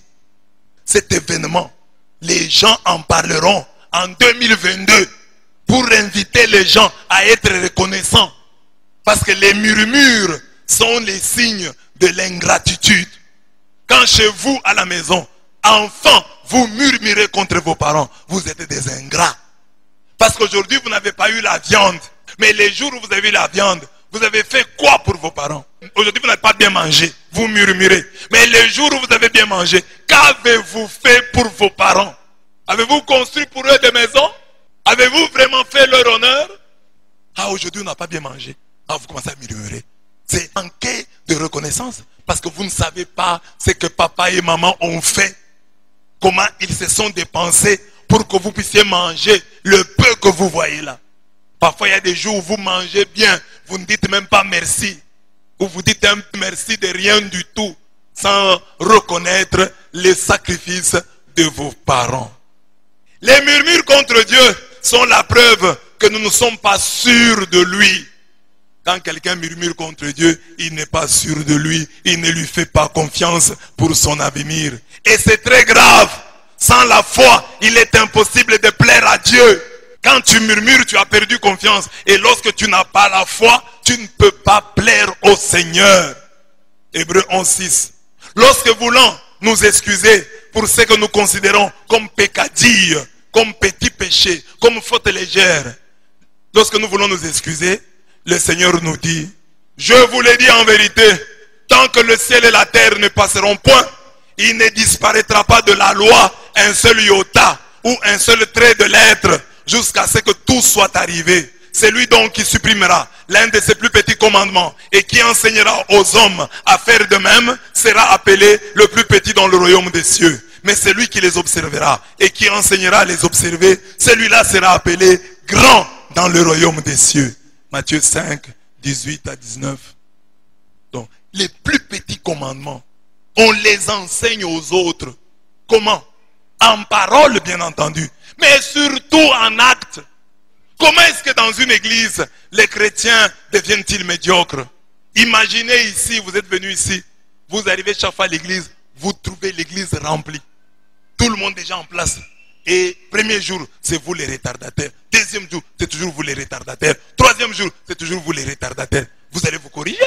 Cet événement, les gens en parleront en 2022 pour inviter les gens à être reconnaissants. Parce que les murmures sont les signes de l'ingratitude. Quand chez vous, à la maison, enfants, vous murmurez contre vos parents, vous êtes des ingrats. Parce qu'aujourd'hui, vous n'avez pas eu la viande. Mais les jours où vous avez eu la viande, vous avez fait quoi pour vos parents? Aujourd'hui, vous n'avez pas bien mangé. Vous murmurez. Mais les jours où vous avez bien mangé, qu'avez-vous fait pour vos parents? Avez-vous construit pour eux des maisons? Avez-vous vraiment fait leur honneur? Ah, aujourd'hui, on n'a pas bien mangé. Ah, vous commencez à murmurer. C'est manquer de reconnaissance. Parce que vous ne savez pas ce que papa et maman ont fait. Comment ils se sont dépensés pour que vous puissiez manger le peu que vous voyez là. Parfois, il y a des jours où vous mangez bien. Vous ne dites même pas merci. Ou vous dites un merci de rien du tout. Sans reconnaître les sacrifices de vos parents. Les murmures contre Dieu sont la preuve que nous ne sommes pas sûrs de lui. Quand quelqu'un murmure contre Dieu, il n'est pas sûr de lui. Il ne lui fait pas confiance pour son avenir. Et c'est très grave. Sans la foi, il est impossible de plaire à Dieu. Quand tu murmures, tu as perdu confiance. Et lorsque tu n'as pas la foi, tu ne peux pas plaire au Seigneur. Hébreux 11:6. Lorsque voulons nous excuser pour ce que nous considérons comme peccadille, comme petit péché, comme faute légère, lorsque nous voulons nous excuser, le Seigneur nous dit, je vous l'ai dit en vérité, tant que le ciel et la terre ne passeront point, il ne disparaîtra pas de la loi un seul iota ou un seul trait de lettre jusqu'à ce que tout soit arrivé. C'est lui donc qui supprimera l'un de ses plus petits commandements et qui enseignera aux hommes à faire de même sera appelé le plus petit dans le royaume des cieux. Mais celui qui les observera et qui enseignera à les observer, celui-là sera appelé grand dans le royaume des cieux. Matthieu 5, 18 à 19. Donc, les plus petits commandements, on les enseigne aux autres. Comment? En parole, bien entendu, mais surtout en acte. Comment est-ce que dans une église, les chrétiens deviennent-ils médiocres? Imaginez ici, vous êtes venus ici, vous arrivez chaque fois à l'église, vous trouvez l'église remplie. Tout le monde déjà en place. Et premier jour, c'est vous les retardataires. Deuxième jour, c'est toujours vous les retardataires. Troisième jour, c'est toujours vous les retardataires. Vous allez vous corriger.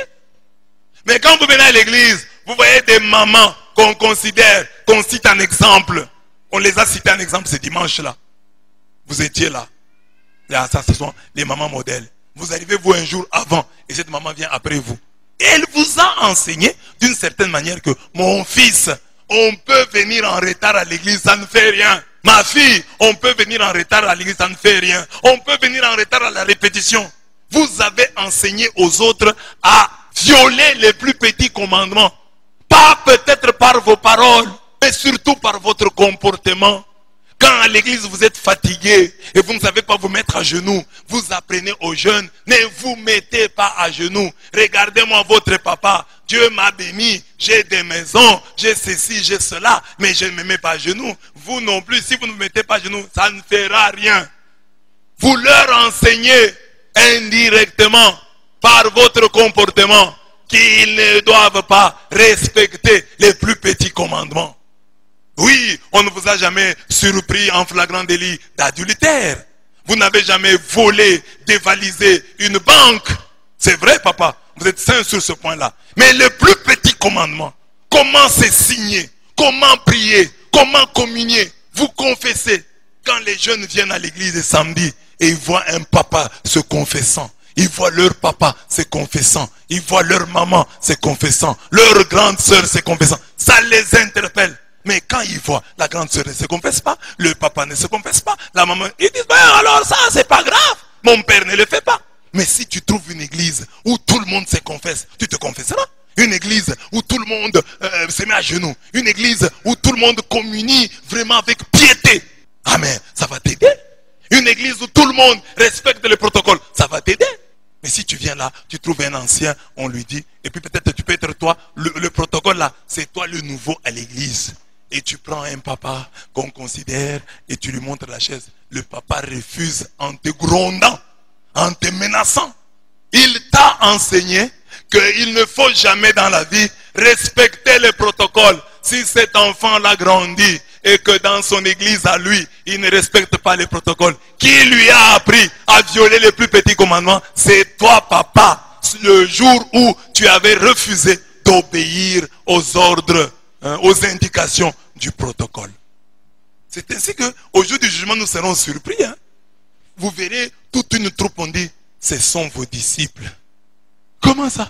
Mais quand vous venez à l'église, vous voyez des mamans qu'on considère, qu'on cite en exemple. On les a cités en exemple ce dimanche-là. Vous étiez là. Là, ça, ce sont les mamans modèles. Vous arrivez vous un jour avant et cette maman vient après vous. Et elle vous a enseigné d'une certaine manière que mon fils, on peut venir en retard à l'église, ça ne fait rien. Ma fille, on peut venir en retard à l'église, ça ne fait rien. On peut venir en retard à la répétition. Vous avez enseigné aux autres à violer les plus petits commandements. Pas peut-être par vos paroles, mais surtout par votre comportement. Quand à l'église vous êtes fatigué et vous ne savez pas vous mettre à genoux, vous apprenez aux jeunes, ne vous mettez pas à genoux. Regardez-moi votre papa, Dieu m'a béni, j'ai des maisons, j'ai ceci, j'ai cela, mais je ne me mets pas à genoux. Vous non plus, si vous ne vous mettez pas à genoux, ça ne fera rien. Vous leur enseignez indirectement par votre comportement qu'ils ne doivent pas respecter les plus petits commandements. Oui, on ne vous a jamais surpris en flagrant délit d'adultère. Vous n'avez jamais volé, dévalisé une banque. C'est vrai, papa, vous êtes saint sur ce point-là. Mais le plus petit commandement, comment se signer, comment prier, comment communier, vous confessez. Quand les jeunes viennent à l'église le samedi et ils voient un papa se confessant, ils voient leur papa se confessant, ils voient leur maman se confessant, leur grande sœur se confessant, ça les interpelle. Mais quand ils voient la grande sœur ne se confesse pas, le papa ne se confesse pas, la maman, ils disent, ben alors ça c'est pas grave, mon père ne le fait pas. Mais si tu trouves une église où tout le monde se confesse, tu te confesseras. Une église où tout le monde se met à genoux, une église où tout le monde communie vraiment avec piété. Amen, ça va t'aider. Une église où tout le monde respecte le protocole, ça va t'aider. Mais si tu viens là, tu trouves un ancien, on lui dit, et puis peut-être tu peux être toi, le protocole là, c'est toi le nouveau à l'église. Et tu prends un papa qu'on considère et tu lui montres la chaise. Le papa refuse en te grondant, en te menaçant. Il t'a enseigné qu'il ne faut jamais dans la vie respecter les protocoles. Si cet enfant-là grandit et que dans son église à lui, il ne respecte pas les protocoles, qui lui a appris à violer les plus petits commandements? C'est toi, papa, le jour où tu avais refusé d'obéir aux ordres, aux indications du protocole. C'est ainsi qu'au jour du jugement, nous serons surpris. Vous verrez toute une troupe, on dit, ce sont vos disciples. Comment ça?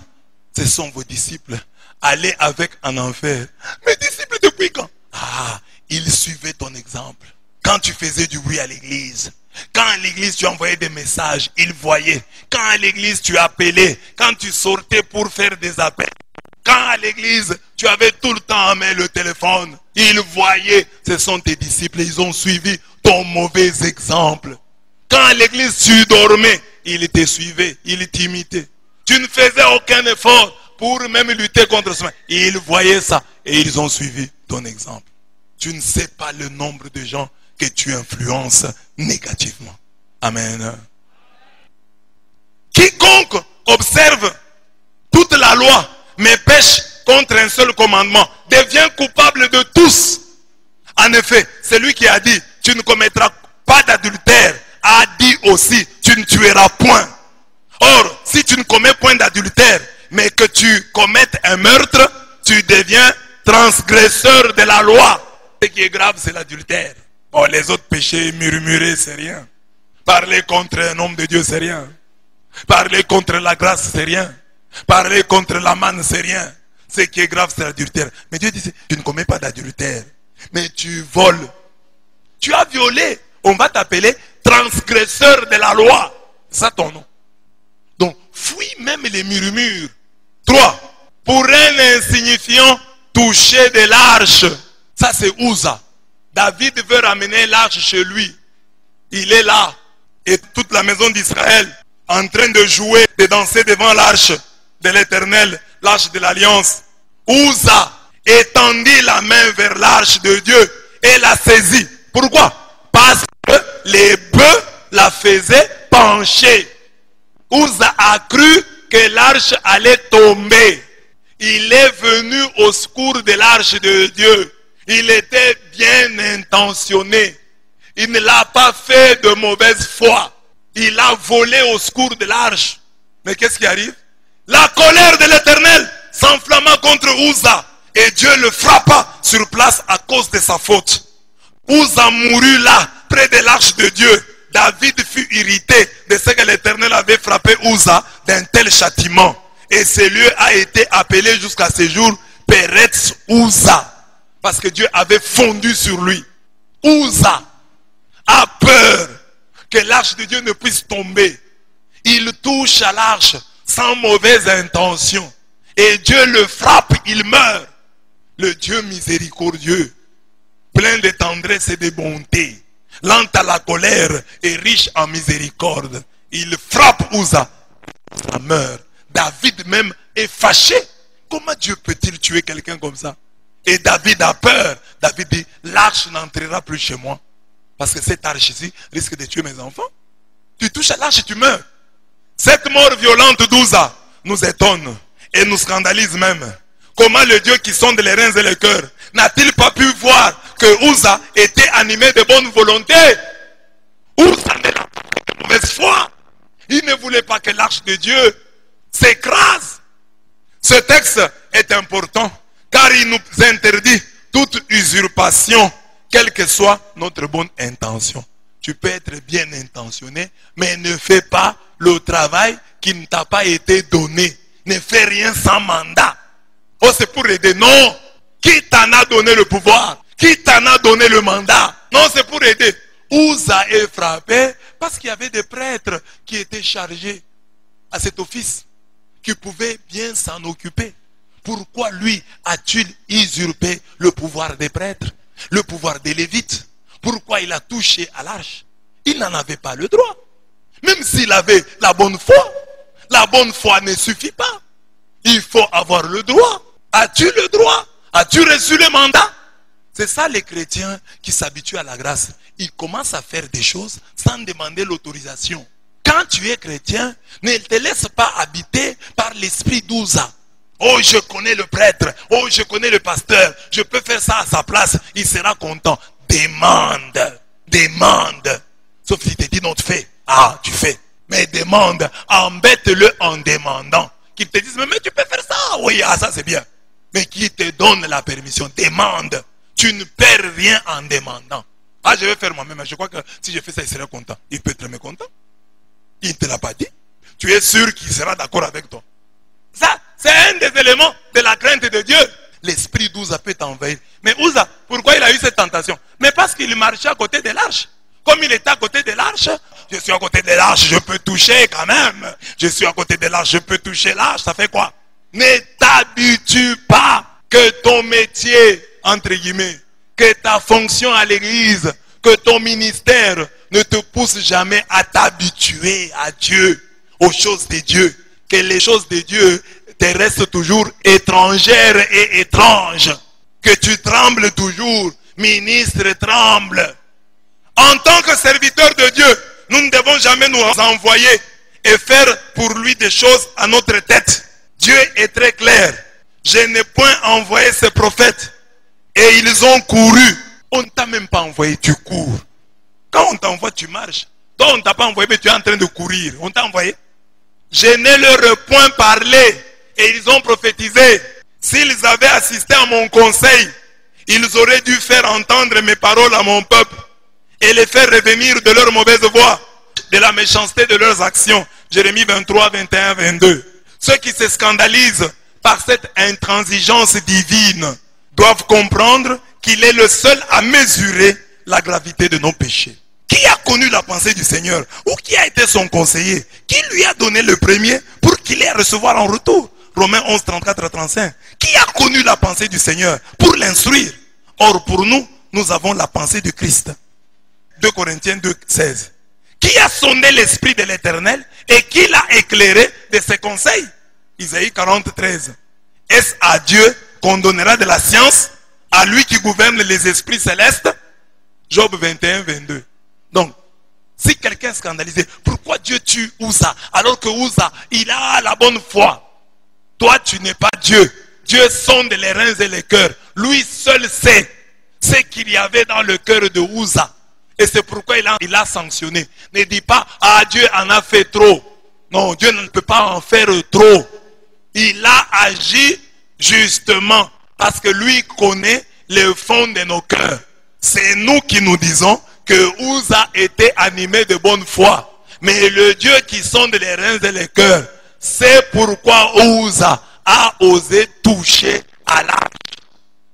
Ce sont vos disciples. Allez avec en enfer. Mes disciples depuis quand? Ah, ils suivaient ton exemple. Quand tu faisais du bruit à l'église, quand à l'église tu envoyais des messages, ils voyaient. Quand à l'église tu appelais, quand tu sortais pour faire des appels, quand à l'église tu avais tout le temps en main le téléphone, ils voyaient. Ce sont tes disciples, ils ont suivi ton mauvais exemple. Quand à l'église tu dormais, ils te suivaient, ils t'imitaient. Tu ne faisais aucun effort pour même lutter contre ça. Ils voyaient ça et ils ont suivi ton exemple. Tu ne sais pas le nombre de gens que tu influences négativement. Amen. Quiconque observe toute la loi mais pêche contre un seul commandement devient coupable de tous. En effet, celui qui a dit tu ne commettras pas d'adultère a dit aussi, tu ne tueras point. Or, si tu ne commets point d'adultère, mais que tu commettes un meurtre, tu deviens transgresseur de la loi. Ce qui est grave, c'est l'adultère. Oh, les autres péchés, murmurer, c'est rien. Parler contre un homme de Dieu, c'est rien. Parler contre la grâce, c'est rien. Parler contre la manne, c'est rien. Ce qui est grave, c'est l'adultère. Mais Dieu dit, tu ne commets pas d'adultère, mais tu voles. Tu as violé. On va t'appeler transgresseur de la loi. C'est ça ton nom. Donc, fuis même les murmures. 3. Pour un insignifiant toucher de l'arche. Ça, c'est Uza. David veut ramener l'arche chez lui. Il est là. Et toute la maison d'Israël en train de jouer, de danser devant l'arche de l'Éternel, l'arche de l'Alliance. Uza étendit la main vers l'arche de Dieu et la saisit. Pourquoi? Parce que les bœufs la faisaient pencher. Uza a cru que l'arche allait tomber. Il est venu au secours de l'arche de Dieu. Il était bien intentionné. Il ne l'a pas fait de mauvaise foi. Il a volé au secours de l'arche. Mais qu'est-ce qui arrive? La colère de l'Éternel s'enflamma contre Uza. Et Dieu le frappa sur place à cause de sa faute. Uza mourut là, près de l'arche de Dieu. David fut irrité de ce que l'Éternel avait frappé Uza d'un tel châtiment. Et ce lieu a été appelé jusqu'à ce jour Peretz Uza. Parce que Dieu avait fondu sur lui. Uza a peur que l'arche de Dieu ne puisse tomber. Il touche à l'arche sans mauvaise intention. Et Dieu le frappe, il meurt. Le Dieu miséricordieux, plein de tendresse et de bonté, lent à la colère et riche en miséricorde. Il frappe Uza, ça meurt. David même est fâché. Comment Dieu peut-il tuer quelqu'un comme ça? Et David a peur. David dit, l'arche n'entrera plus chez moi. Parce que cette arche ici risque de tuer mes enfants. Tu touches à l'arche et tu meurs. Cette mort violente d'Uza nous étonne et nous scandalise même. Comment le Dieu qui sonde les reins et les cœurs n'a-t-il pas pu voir que Uza était animé de bonne volonté? Uza n'a pas de mauvaise foi. Il ne voulait pas que l'arche de Dieu s'écrase. Ce texte est important car il nous interdit toute usurpation, quelle que soit notre bonne intention. Tu peux être bien intentionné, mais ne fais pas le travail qui ne t'a pas été donné. Ne fais rien sans mandat. Oh, c'est pour aider. Non. Qui t'en a donné le pouvoir? Qui t'en a donné le mandat? Non, c'est pour aider. Uza est frappé parce qu'il y avait des prêtres qui étaient chargés à cet office, qui pouvaient bien s'en occuper. Pourquoi lui a-t-il usurpé le pouvoir des prêtres, le pouvoir des Lévites? Pourquoi il a touché à l'arche? Il n'en avait pas le droit. Même s'il avait la bonne foi ne suffit pas. Il faut avoir le droit. As-tu le droit? As-tu reçu le mandat? C'est ça les chrétiens qui s'habituent à la grâce. Ils commencent à faire des choses sans demander l'autorisation. Quand tu es chrétien, ne te laisse pas habiter par l'esprit d'Uza. Oh, je connais le prêtre. Oh, je connais le pasteur. Je peux faire ça à sa place. Il sera content. Demande. Demande. Sauf s'il te dit non, tu fais. Ah, tu fais. Mais demande. Embête-le en demandant. Qu'il te dise, mais tu peux faire ça. Oui, ah, ça c'est bien. Mais qui te donne la permission? Demande. Tu ne perds rien en demandant. Ah, je vais faire moi-même. Je crois que si je fais ça, il sera content. Il peut être mécontent. Il ne te l'a pas dit. Tu es sûr qu'il sera d'accord avec toi. Ça, c'est un des éléments de la crainte de Dieu. L'esprit d'Uza peut t'envahir. Mais Uza, pourquoi il a eu cette tentation? Mais parce qu'il marchait à côté de l'arche. Comme il était à côté de l'arche, je suis à côté de l'arche, je peux toucher quand même. Je suis à côté de l'arche, je peux toucher l'arche. Ça fait quoi? Ne t'habitue pas que ton métier, entre guillemets, que ta fonction à l'église, que ton ministère ne te pousse jamais à t'habituer à Dieu, aux choses de Dieu. Que les choses de Dieu te restent toujours étrangères et étranges. Que tu trembles toujours. Ministre, tremble. En tant que serviteur de Dieu, nous ne devons jamais nous envoyer et faire pour lui des choses à notre tête. Dieu est très clair. Je n'ai point envoyé ces prophètes et ils ont couru. On ne t'a même pas envoyé, tu cours. Quand on t'envoie, tu marches. Toi, on ne t'a pas envoyé, mais tu es en train de courir. On t'a envoyé. Je ne leur point parlé et ils ont prophétisé. S'ils avaient assisté à mon conseil, ils auraient dû faire entendre mes paroles à mon peuple et les faire revenir de leur mauvaise voie, de la méchanceté de leurs actions. Jérémie 23, 21, 22. Ceux qui se scandalisent par cette intransigeance divine doivent comprendre qu'il est le seul à mesurer la gravité de nos péchés. Qui a connu la pensée du Seigneur? Ou qui a été son conseiller? Qui lui a donné le premier pour qu'il ait à recevoir en retour? Romains 11, 34 à 35. Qui a connu la pensée du Seigneur pour l'instruire? Or pour nous, nous avons la pensée de Christ. 2 Corinthiens 2, 16. Qui a sondé l'esprit de l'Éternel et qui l'a éclairé de ses conseils? Isaïe 40, 13. Est-ce à Dieu qu'on donnera de la science, à lui qui gouverne les esprits célestes? Job 21, 22. Donc, si quelqu'un est scandalisé, pourquoi Dieu tue Uza alors que Uza, il a la bonne foi? Toi, tu n'es pas Dieu. Dieu sonde les reins et les cœurs. Lui seul sait ce qu'il y avait dans le cœur de Uza. Et c'est pourquoi il a sanctionné. Ne dis pas, ah, Dieu en a fait trop. Non, Dieu ne peut pas en faire trop. Il a agi justement parce que lui connaît le fond de nos cœurs. C'est nous qui nous disons que Uza était animé de bonne foi. Mais le Dieu qui sonde les reins et les cœurs, c'est pourquoi Uza a osé toucher à l'arche.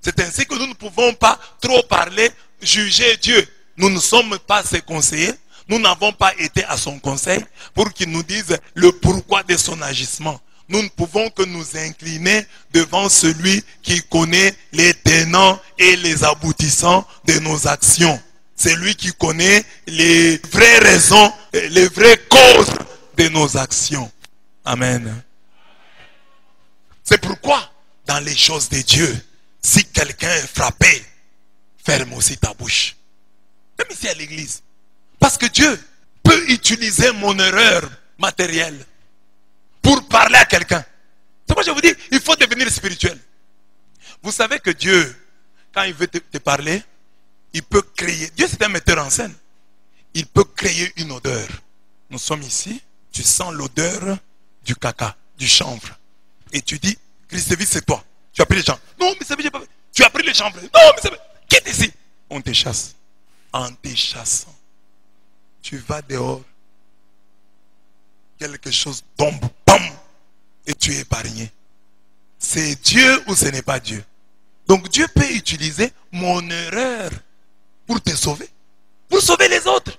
C'est ainsi que nous ne pouvons pas trop parler, juger Dieu. Nous ne sommes pas ses conseillers. Nous n'avons pas été à son conseil pour qu'il nous dise le pourquoi de son agissement. Nous ne pouvons que nous incliner devant celui qui connaît les tenants et les aboutissants de nos actions. C'est lui qui connaît les vraies raisons, les vraies causes de nos actions. Amen. C'est pourquoi, dans les choses de Dieu, si quelqu'un est frappé, ferme aussi ta bouche. Même ici à l'église. Parce que Dieu peut utiliser mon erreur matérielle pour parler à quelqu'un. C'est pourquoi je vous dis, il faut devenir spirituel. Vous savez que Dieu, quand il veut te parler, il peut créer. Dieu, c'est un metteur en scène. Il peut créer une odeur. Nous sommes ici, tu sens l'odeur du caca, du chanvre. Et tu dis, Christevie, c'est toi. Tu as pris les chanvres. Non, mais c'est pas. Tu as pris les chanvres. Non, mais c'est pas. Quitte ici. On te chasse. En te chassant, tu vas dehors. Quelque chose tombe, bam, et tu es épargné. C'est Dieu ou ce n'est pas Dieu? Donc Dieu peut utiliser mon erreur pour te sauver, pour sauver les autres.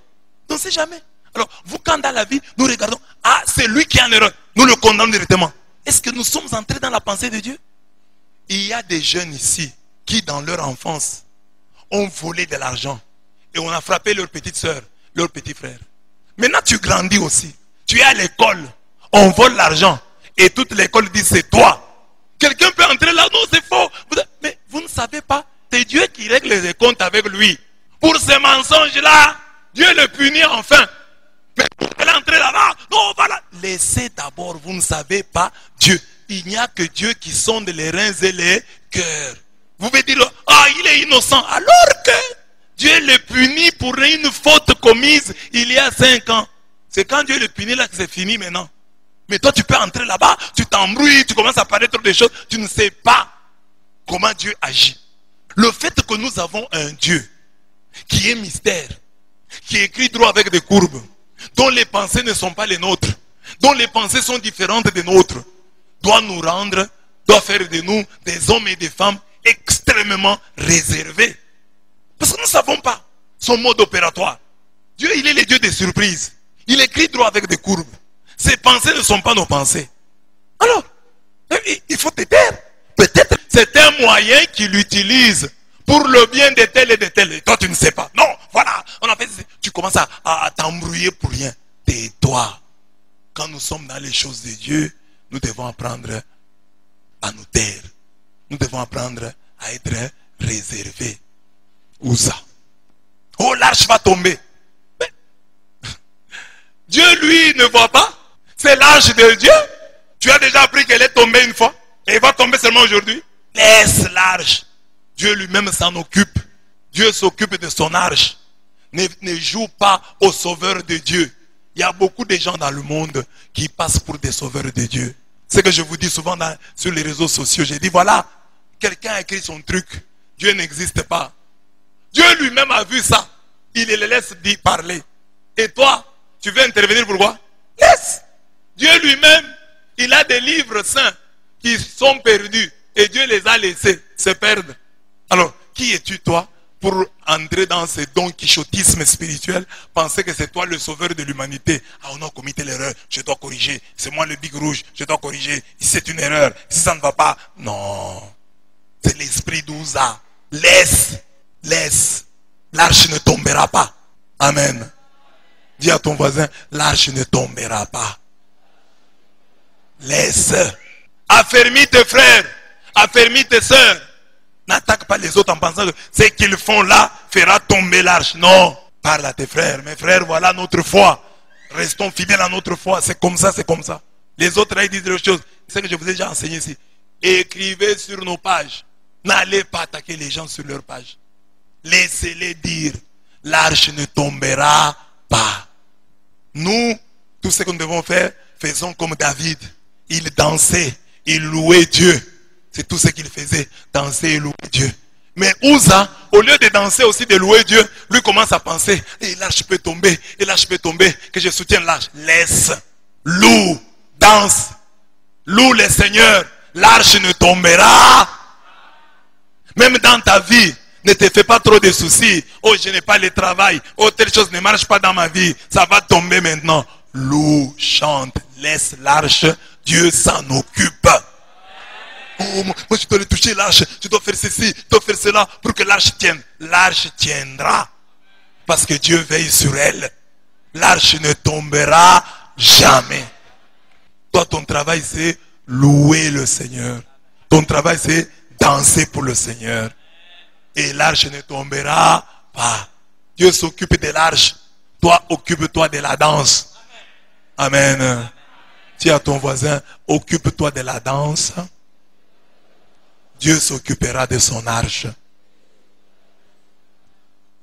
On ne sait jamais. Alors, vous, quand dans la vie, nous regardons, ah, c'est lui qui est en erreur, nous le condamnons directement. Est-ce que nous sommes entrés dans la pensée de Dieu? Il y a des jeunes ici qui, dans leur enfance, ont volé de l'argent et on a frappé leur petite soeur, leur petit frère. Maintenant, tu grandis aussi. Tu es à l'école, on vole l'argent et toute l'école dit c'est toi. Quelqu'un peut entrer là, non, c'est faux. Mais vous ne savez pas, c'est Dieu qui règle les comptes avec lui. Pour ces mensonges-là, Dieu le punit enfin. Mais pour qu'elle entre là-bas, non, voilà. Laissez d'abord, vous ne savez pas Dieu. Il n'y a que Dieu qui sonde les reins et les cœurs. Vous pouvez dire, ah, il est innocent. Alors que Dieu le punit pour une faute commise il y a 5 ans. C'est quand Dieu le punit là que c'est fini maintenant. Mais toi tu peux entrer là-bas, tu t'embrouilles, tu commences à parler trop de choses, tu ne sais pas comment Dieu agit. Le fait que nous avons un Dieu qui est mystère, qui écrit droit avec des courbes, dont les pensées ne sont pas les nôtres, dont les pensées sont différentes des nôtres, doit nous rendre, doit faire de nous des hommes et des femmes extrêmement réservés. Parce que nous ne savons pas son mode opératoire. Dieu, il est le Dieu des surprises. Il écrit droit avec des courbes. Ses pensées ne sont pas nos pensées. Alors, il faut te taire. Peut-être c'est un moyen qu'il utilise pour le bien de tel et de tel. Et toi, tu ne sais pas. Non, voilà. On a fait, tu commences à t'embrouiller pour rien. Tais-toi. Quand nous sommes dans les choses de Dieu, nous devons apprendre à nous taire. Nous devons apprendre à être réservés. Uza. Oh, l'arche va tomber. Mais Dieu, lui, ne voit pas. C'est l'arche de Dieu. Tu as déjà appris qu'elle est tombée une fois. Et elle va tomber seulement aujourd'hui. Laisse l'arche. Dieu lui-même s'en occupe. Dieu s'occupe de son arche. Ne joue pas au sauveur de Dieu. Il y a beaucoup de gens dans le monde qui passent pour des sauveurs de Dieu. C'est que je vous dis souvent sur les réseaux sociaux. J'ai dit, voilà, quelqu'un a écrit son truc. Dieu n'existe pas. Dieu lui-même a vu ça. Il les laisse parler. Et toi, tu veux intervenir pourquoi? Laisse. Dieu lui-même, il a des livres saints qui sont perdus. Et Dieu les a laissés se perdre. Alors, qui es-tu toi pour entrer dans ce don quichotisme spirituel, penser que c'est toi le sauveur de l'humanité? Ah, on a commis l'erreur, je dois corriger. C'est moi le big rouge, je dois corriger. Si c'est une erreur, si ça ne va pas, non. C'est l'esprit d'Ouza. Laisse. L'arche ne tombera pas. Amen. Dis à ton voisin, l'arche ne tombera pas. Laisse. Affermis tes frères, affermis tes sœurs. N'attaque pas les autres en pensant que ce qu'ils font là fera tomber l'arche. Non. Parle à tes frères. Mes frères, voilà notre foi. Restons fidèles à notre foi. C'est comme ça, c'est comme ça. Les autres là, ils disent des choses. C'est ce que je vous ai déjà enseigné ici. Écrivez sur nos pages. N'allez pas attaquer les gens sur leurs pages. Laissez-les dire. L'arche ne tombera pas. Nous, tout ce que nous devons faire, faisons comme David. Il dansait, il louait Dieu. C'est tout ce qu'il faisait, danser et louer Dieu. Mais Ouza, au lieu de danser aussi, de louer Dieu, lui commence à penser, et l'arche peut tomber, que je soutienne l'arche. Laisse, loue, danse, loue le Seigneur, l'arche ne tombera. Même dans ta vie, ne te fais pas trop de soucis. Oh, je n'ai pas le travail, oh, telle chose ne marche pas dans ma vie, ça va tomber maintenant. Loue, chante, laisse l'arche, Dieu s'en occupe. Oh, moi je dois le toucher l'arche, je dois faire ceci, je dois faire cela pour que l'arche tienne. L'arche tiendra parce que Dieu veille sur elle. L'arche ne tombera jamais. Toi, ton travail c'est louer le Seigneur. Ton travail c'est danser pour le Seigneur. Et l'arche ne tombera pas. Dieu s'occupe de l'arche. Toi, occupe-toi de la danse. Amen. Dis à ton voisin, occupe-toi de la danse. Dieu s'occupera de son arche.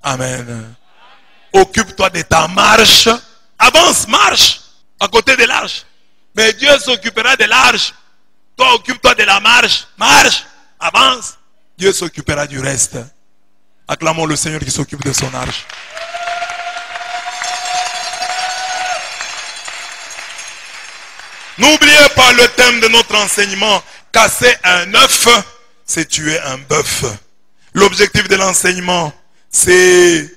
Amen. Occupe-toi de ta marche. Avance, marche à côté de l'arche. Mais Dieu s'occupera de l'arche. Toi, occupe-toi de la marche. Marche, avance. Dieu s'occupera du reste. Acclamons le Seigneur qui s'occupe de son arche. N'oubliez pas le thème de notre enseignement. Casser un œuf, c'est tuer un bœuf. L'objectif de l'enseignement, c'est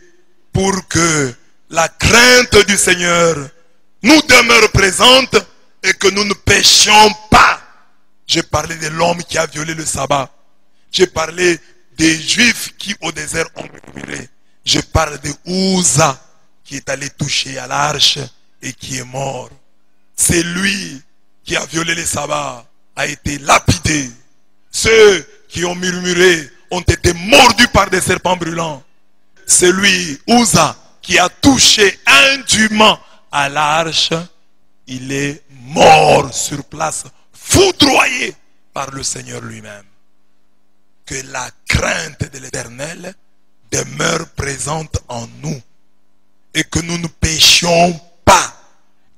pour que la crainte du Seigneur nous demeure présente et que nous ne péchions pas. J'ai parlé de l'homme qui a violé le sabbat. J'ai parlé des Juifs qui au désert ont murmuré. Je parle de Ouza qui est allé toucher à l'arche et qui est mort. C'est lui qui a violé le sabbat, a été lapidé. Ceux qui ont murmuré ont été mordus par des serpents brûlants. C'est lui, Ouza, qui a touché indûment à l'arche. Il est mort sur place, foudroyé par le Seigneur lui-même. Que la crainte de l'Éternel demeure présente en nous et que nous ne péchions pas.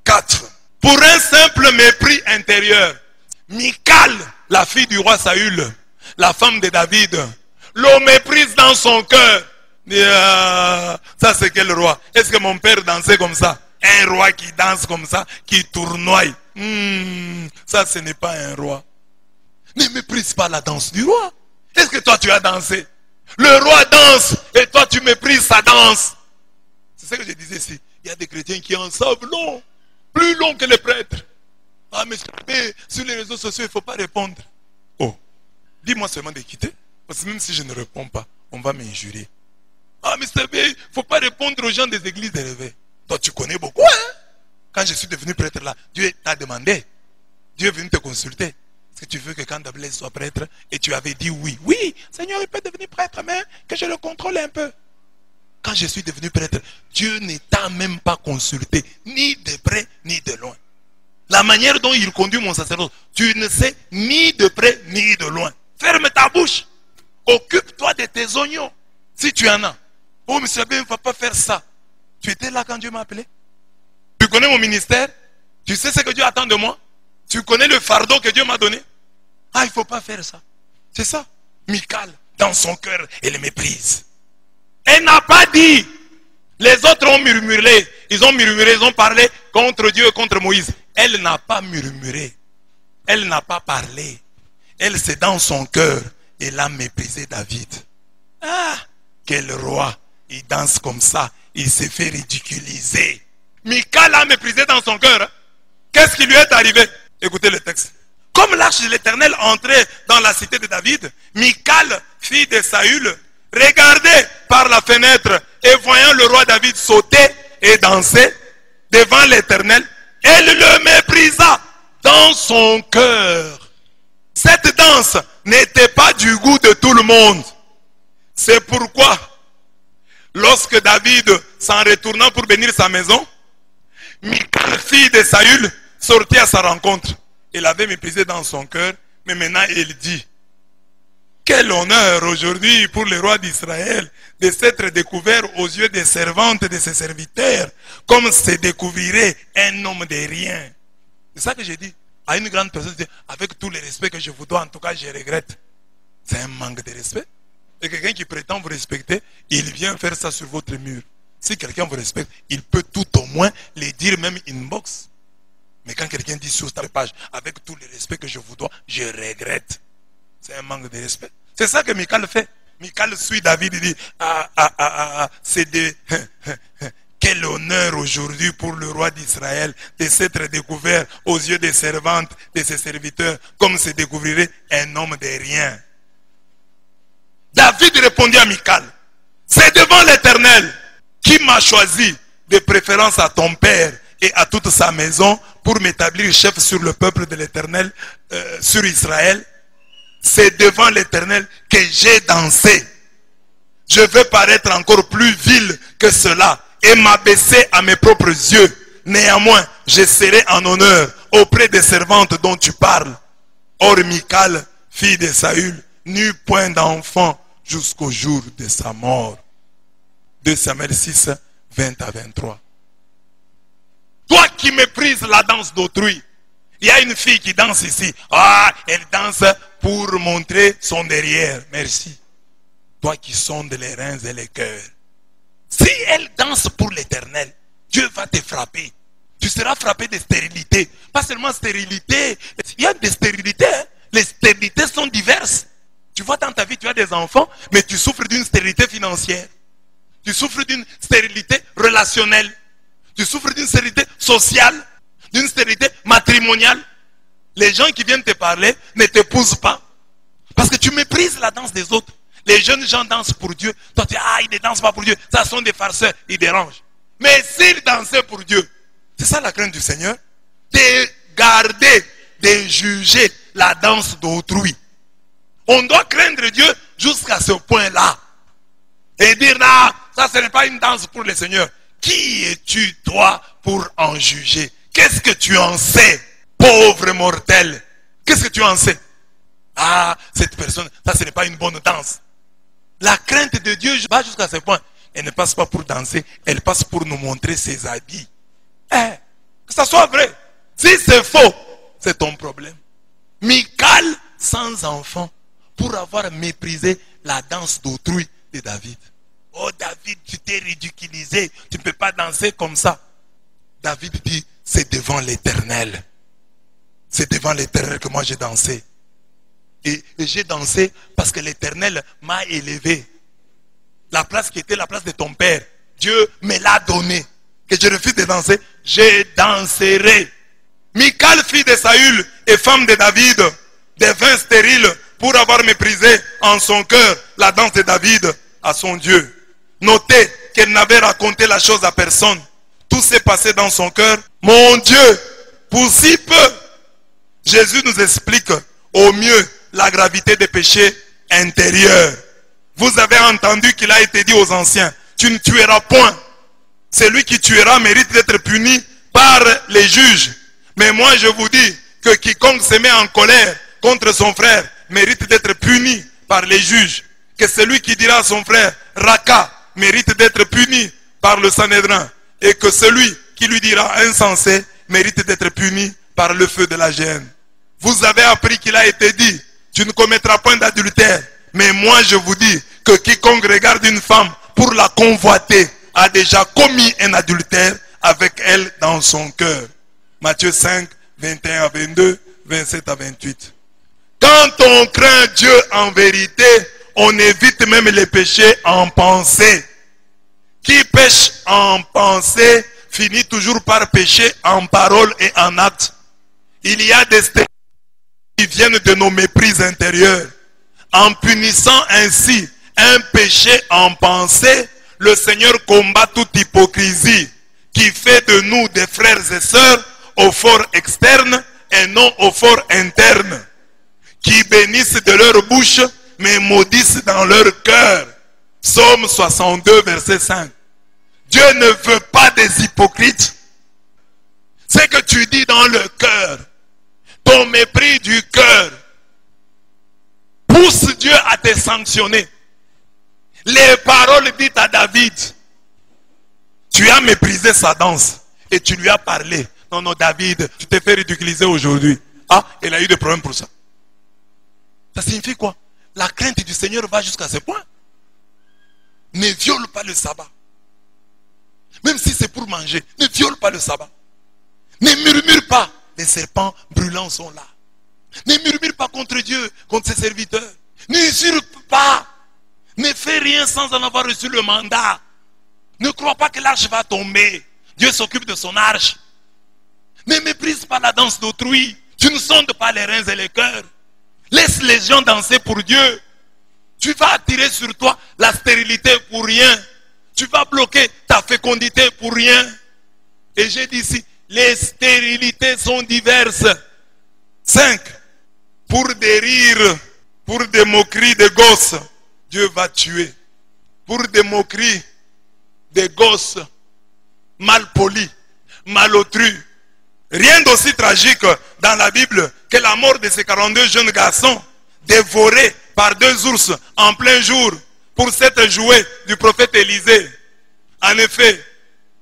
4. Pour un simple mépris intérieur, Michal, la fille du roi Saül, la femme de David, le méprise dans son cœur. Ça c'est quel roi? Est-ce que mon père dansait comme ça? Un roi qui danse comme ça, qui tournoie. Ça ce n'est pas un roi. Ne méprise pas la danse du roi. Est-ce que toi tu as dansé? Le roi danse et toi tu méprises sa danse. C'est ce que je disais ici. Il y a des chrétiens qui en savent long. Plus long que les prêtres. Ah mais sur les réseaux sociaux il ne faut pas répondre. Oh, dis-moi seulement de quitter. Parce que même si je ne réponds pas, on va m'injurier. Ah Mr. B, il ne faut pas répondre aux gens des églises de réveil. Toi tu connais beaucoup hein? Quand je suis devenu prêtre là, Dieu t'a demandé. Dieu est venu te consulter. Est-ce que tu veux que quand Blaise soit prêtre et tu avais dit oui? Oui, Seigneur il peut devenir prêtre mais que je le contrôle un peu. Quand je suis devenu prêtre, Dieu ne t'a même pas consulté, ni de près, ni de loin. La manière dont il conduit mon sacerdoce, tu ne sais ni de près, ni de loin. Ferme ta bouche. Occupe-toi de tes oignons, si tu en as. Oh, monsieur l'abbé, il ne va pas faire ça. Tu étais là quand Dieu m'a appelé? Tu connais mon ministère? Tu sais ce que Dieu attend de moi? Tu connais le fardeau que Dieu m'a donné? Ah, il ne faut pas faire ça. C'est ça. Michal, dans son cœur, elle méprise. Elle n'a pas dit. Les autres ont murmuré. Ils ont parlé contre Dieu et contre Moïse. Elle n'a pas murmuré. Elle n'a pas parlé. Elle, c'est dans son cœur. Elle a méprisé David. Ah, quel roi. Il danse comme ça. Il s'est fait ridiculiser. Michal a méprisé dans son cœur. Qu'est-ce qui lui est arrivé? Écoutez le texte. Comme l'arche de l'Éternel entrait dans la cité de David, Michal, fille de Saül, regardait par la fenêtre et voyant le roi David sauter et danser devant l'Éternel, elle le méprisa dans son cœur. Cette danse n'était pas du goût de tout le monde. C'est pourquoi, lorsque David s'en retournant pour bénir sa maison, Michal, fille de Saül, sortit à sa rencontre. Elle avait méprisé dans son cœur, mais maintenant elle dit: quel honneur aujourd'hui pour le roi d'Israël de s'être découvert aux yeux des servantes de ses serviteurs, comme se découvrirait un homme de rien. C'est ça que j'ai dit à une grande personne, avec tout le respect que je vous dois, en tout cas je regrette. C'est un manque de respect. Et quelqu'un qui prétend vous respecter, il vient faire ça sur votre mur. Si quelqu'un vous respecte, il peut tout au moins le dire même inbox. Mais quand quelqu'un dit sur ta page, avec tout le respect que je vous dois, je regrette. C'est un manque de respect. C'est ça que Michal fait. Michal suit David et dit: c'est de... Quel honneur aujourd'hui pour le roi d'Israël de s'être découvert aux yeux des servantes de ses serviteurs, comme se découvrirait un homme de rien. David répondit à Michal: c'est devant l'Éternel qui m'a choisi de préférence à ton père et à toute sa maison pour m'établir chef sur le peuple de l'Éternel, sur Israël. C'est devant l'Éternel que j'ai dansé. Je veux paraître encore plus vil que cela et m'abaisser à mes propres yeux. Néanmoins, je serai en honneur auprès des servantes dont tu parles. Or Michal, fille de Saül, n'eut point d'enfant jusqu'au jour de sa mort. 2 Samuel 6, 20 à 23. Toi qui méprises la danse d'autrui, il y a une fille qui danse ici. Ah, elle danse pour montrer son derrière. Merci. Toi qui sondes les reins et les cœurs. Si elle danse pour l'Éternel, Dieu va te frapper. Tu seras frappé de stérilité. Pas seulement stérilité. Il y a des stérilités. Hein. Les stérilités sont diverses. Tu vois, dans ta vie, tu as des enfants, mais tu souffres d'une stérilité financière. Tu souffres d'une stérilité relationnelle. Tu souffres d'une stérilité sociale, d'une stérilité matrimoniale. Les gens qui viennent te parler ne t'épousent pas. Parce que tu méprises la danse des autres. Les jeunes gens dansent pour Dieu. Toi tu dis: ah, ils ne dansent pas pour Dieu. Ça sont des farceurs, ils dérangent. Mais s'ils dansaient pour Dieu, c'est ça la crainte du Seigneur. De garder, de juger la danse d'autrui. On doit craindre Dieu jusqu'à ce point-là. Et dire: non, ça ce n'est pas une danse pour le Seigneur. Qui es-tu, toi, pour en juger? Qu'est-ce que tu en sais, pauvre mortel? Qu'est-ce que tu en sais? Ah, cette personne, ça ce n'est pas une bonne danse. La crainte de Dieu va jusqu'à ce point. Elle ne passe pas pour danser, elle passe pour nous montrer ses habits. Que ça soit vrai. Si c'est faux, c'est ton problème. Michal, sans enfant, pour avoir méprisé la danse d'autrui de David. Oh David, tu t'es ridiculisé, tu ne peux pas danser comme ça. David dit: c'est devant l'Éternel. C'est devant l'Éternel que moi j'ai dansé. Et j'ai dansé parce que l'Éternel m'a élevé. La place qui était la place de ton père, Dieu me l'a donnée. Que je refuse de danser, je danserai. Michal, fille de Saül et femme de David, devint stérile pour avoir méprisé en son cœur la danse de David à son Dieu. Notez qu'elle n'avait raconté la chose à personne. Tout s'est passé dans son cœur. Mon Dieu, pour si peu. Jésus nous explique au mieux la gravité des péchés intérieurs. Vous avez entendu qu'il a été dit aux anciens: tu ne tueras point. Celui qui tuera mérite d'être puni par les juges. Mais moi je vous dis que quiconque se met en colère contre son frère mérite d'être puni par les juges. Que celui qui dira à son frère: Raka, mérite d'être puni par le Sanhédrin et que celui qui lui dira insensé mérite d'être puni par le feu de la géhenne. Vous avez appris qu'il a été dit, tu ne commettras point d'adultère. Mais moi je vous dis que quiconque regarde une femme pour la convoiter a déjà commis un adultère avec elle dans son cœur. Matthieu 5, 21 à 22, 27 à 28. Quand on craint Dieu en vérité, on évite même les péchés en pensée. Qui pêche en pensée finit toujours par pécher en parole et en acte. Il y a des stéréotypes qui viennent de nos méprises intérieures. En punissant ainsi un péché en pensée, le Seigneur combat toute hypocrisie qui fait de nous des frères et sœurs au fort externe et non au fort interne, qui bénissent de leur bouche mais maudissent dans leur cœur. Psaume 62, verset 5. Dieu ne veut pas des hypocrites. Ce que tu dis dans le cœur, ton mépris du cœur, pousse Dieu à te sanctionner. Les paroles dites à David, tu as méprisé sa danse et tu lui as parlé. Non, non, David, tu t'es fait ridiculiser aujourd'hui. Ah, il a eu des problèmes pour ça. Ça signifie quoi? La crainte du Seigneur va jusqu'à ce point. Ne viole pas le sabbat. Même si c'est pour manger, ne viole pas le sabbat. Ne murmure pas. Les serpents brûlants sont là. Ne murmure pas contre Dieu, contre ses serviteurs. N'usurpe pas. Ne fais rien sans en avoir reçu le mandat. Ne crois pas que l'arche va tomber. Dieu s'occupe de son arche. Ne méprise pas la danse d'autrui. Tu ne sondes pas les reins et les cœurs. Laisse les gens danser pour Dieu. Tu vas attirer sur toi la stérilité pour rien. Tu vas bloquer ta fécondité pour rien. Et j'ai dit ici, les stérilités sont diverses. 5. Pour des rires, pour des moqueries de gosses, Dieu va tuer. Pour des moqueries des gosses mal polis, malotrus. Rien d'aussi tragique dans la Bible que la mort de ces 42 jeunes garçons dévorés par 2 ours en plein jour pour s'être joués du prophète Élisée. En effet,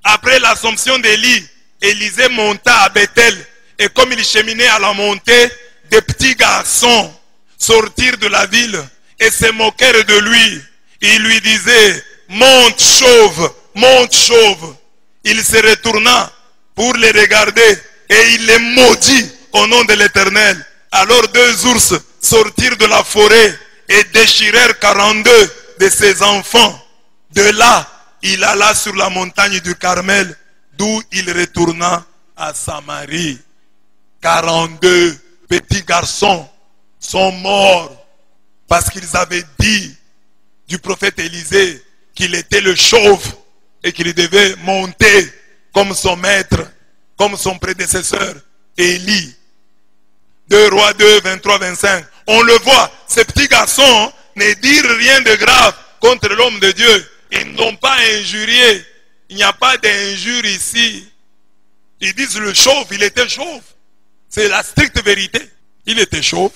après l'assomption d'Élie, Élisée monta à Bethel et comme il cheminait à la montée, des petits garçons sortirent de la ville et se moquèrent de lui. Ils lui disaient, monte chauve, monte chauve. Il se retourna pour les regarder et il les maudit au nom de l'Éternel. Alors 2 ours sortirent de la forêt et déchirèrent 42 de ses enfants. De là, il alla sur la montagne du Carmel, d'où il retourna à Samarie. 42 petits garçons sont morts parce qu'ils avaient dit du prophète Élisée qu'il était le chauve et qu'il devait monter comme son maître, comme son prédécesseur, Élie. 2 Rois 2, 23, 25. On le voit, ces petits garçons ne dirent rien de grave contre l'homme de Dieu. Ils n'ont pas injurié. Il n'y a pas d'injure ici. Ils disent le chauve, il était chauve. C'est la stricte vérité. Il était chauve.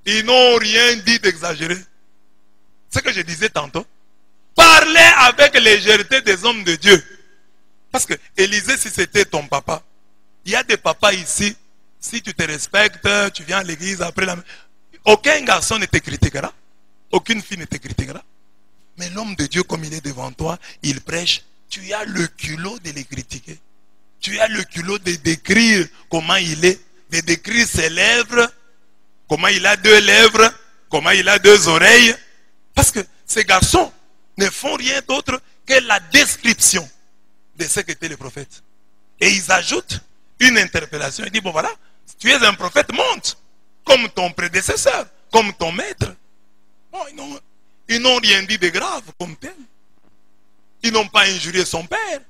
Ils n'ont rien dit d'exagéré. Ce que je disais tantôt. Parlez avec légèreté des hommes de Dieu. Parce que Élisée, si c'était ton papa, il y a des papas ici, si tu te respectes, tu viens à l'église après la... Aucun garçon ne te critiquera. Aucune fille ne te critiquera. Mais l'homme de Dieu, comme il est devant toi, il prêche. Tu as le culot de les critiquer. Tu as le culot de décrire comment il est. De décrire ses lèvres. Comment il a 2 lèvres. Comment il a 2 oreilles. Parce que ces garçons ne font rien d'autre que la description de ce qu'était le prophète. Et ils ajoutent une interpellation. Ils disent, bon voilà, si tu es un prophète, monte. Comme ton prédécesseur, comme ton maître. Bon, ils n'ont rien dit de grave comme tel. Ils n'ont pas injurié son père.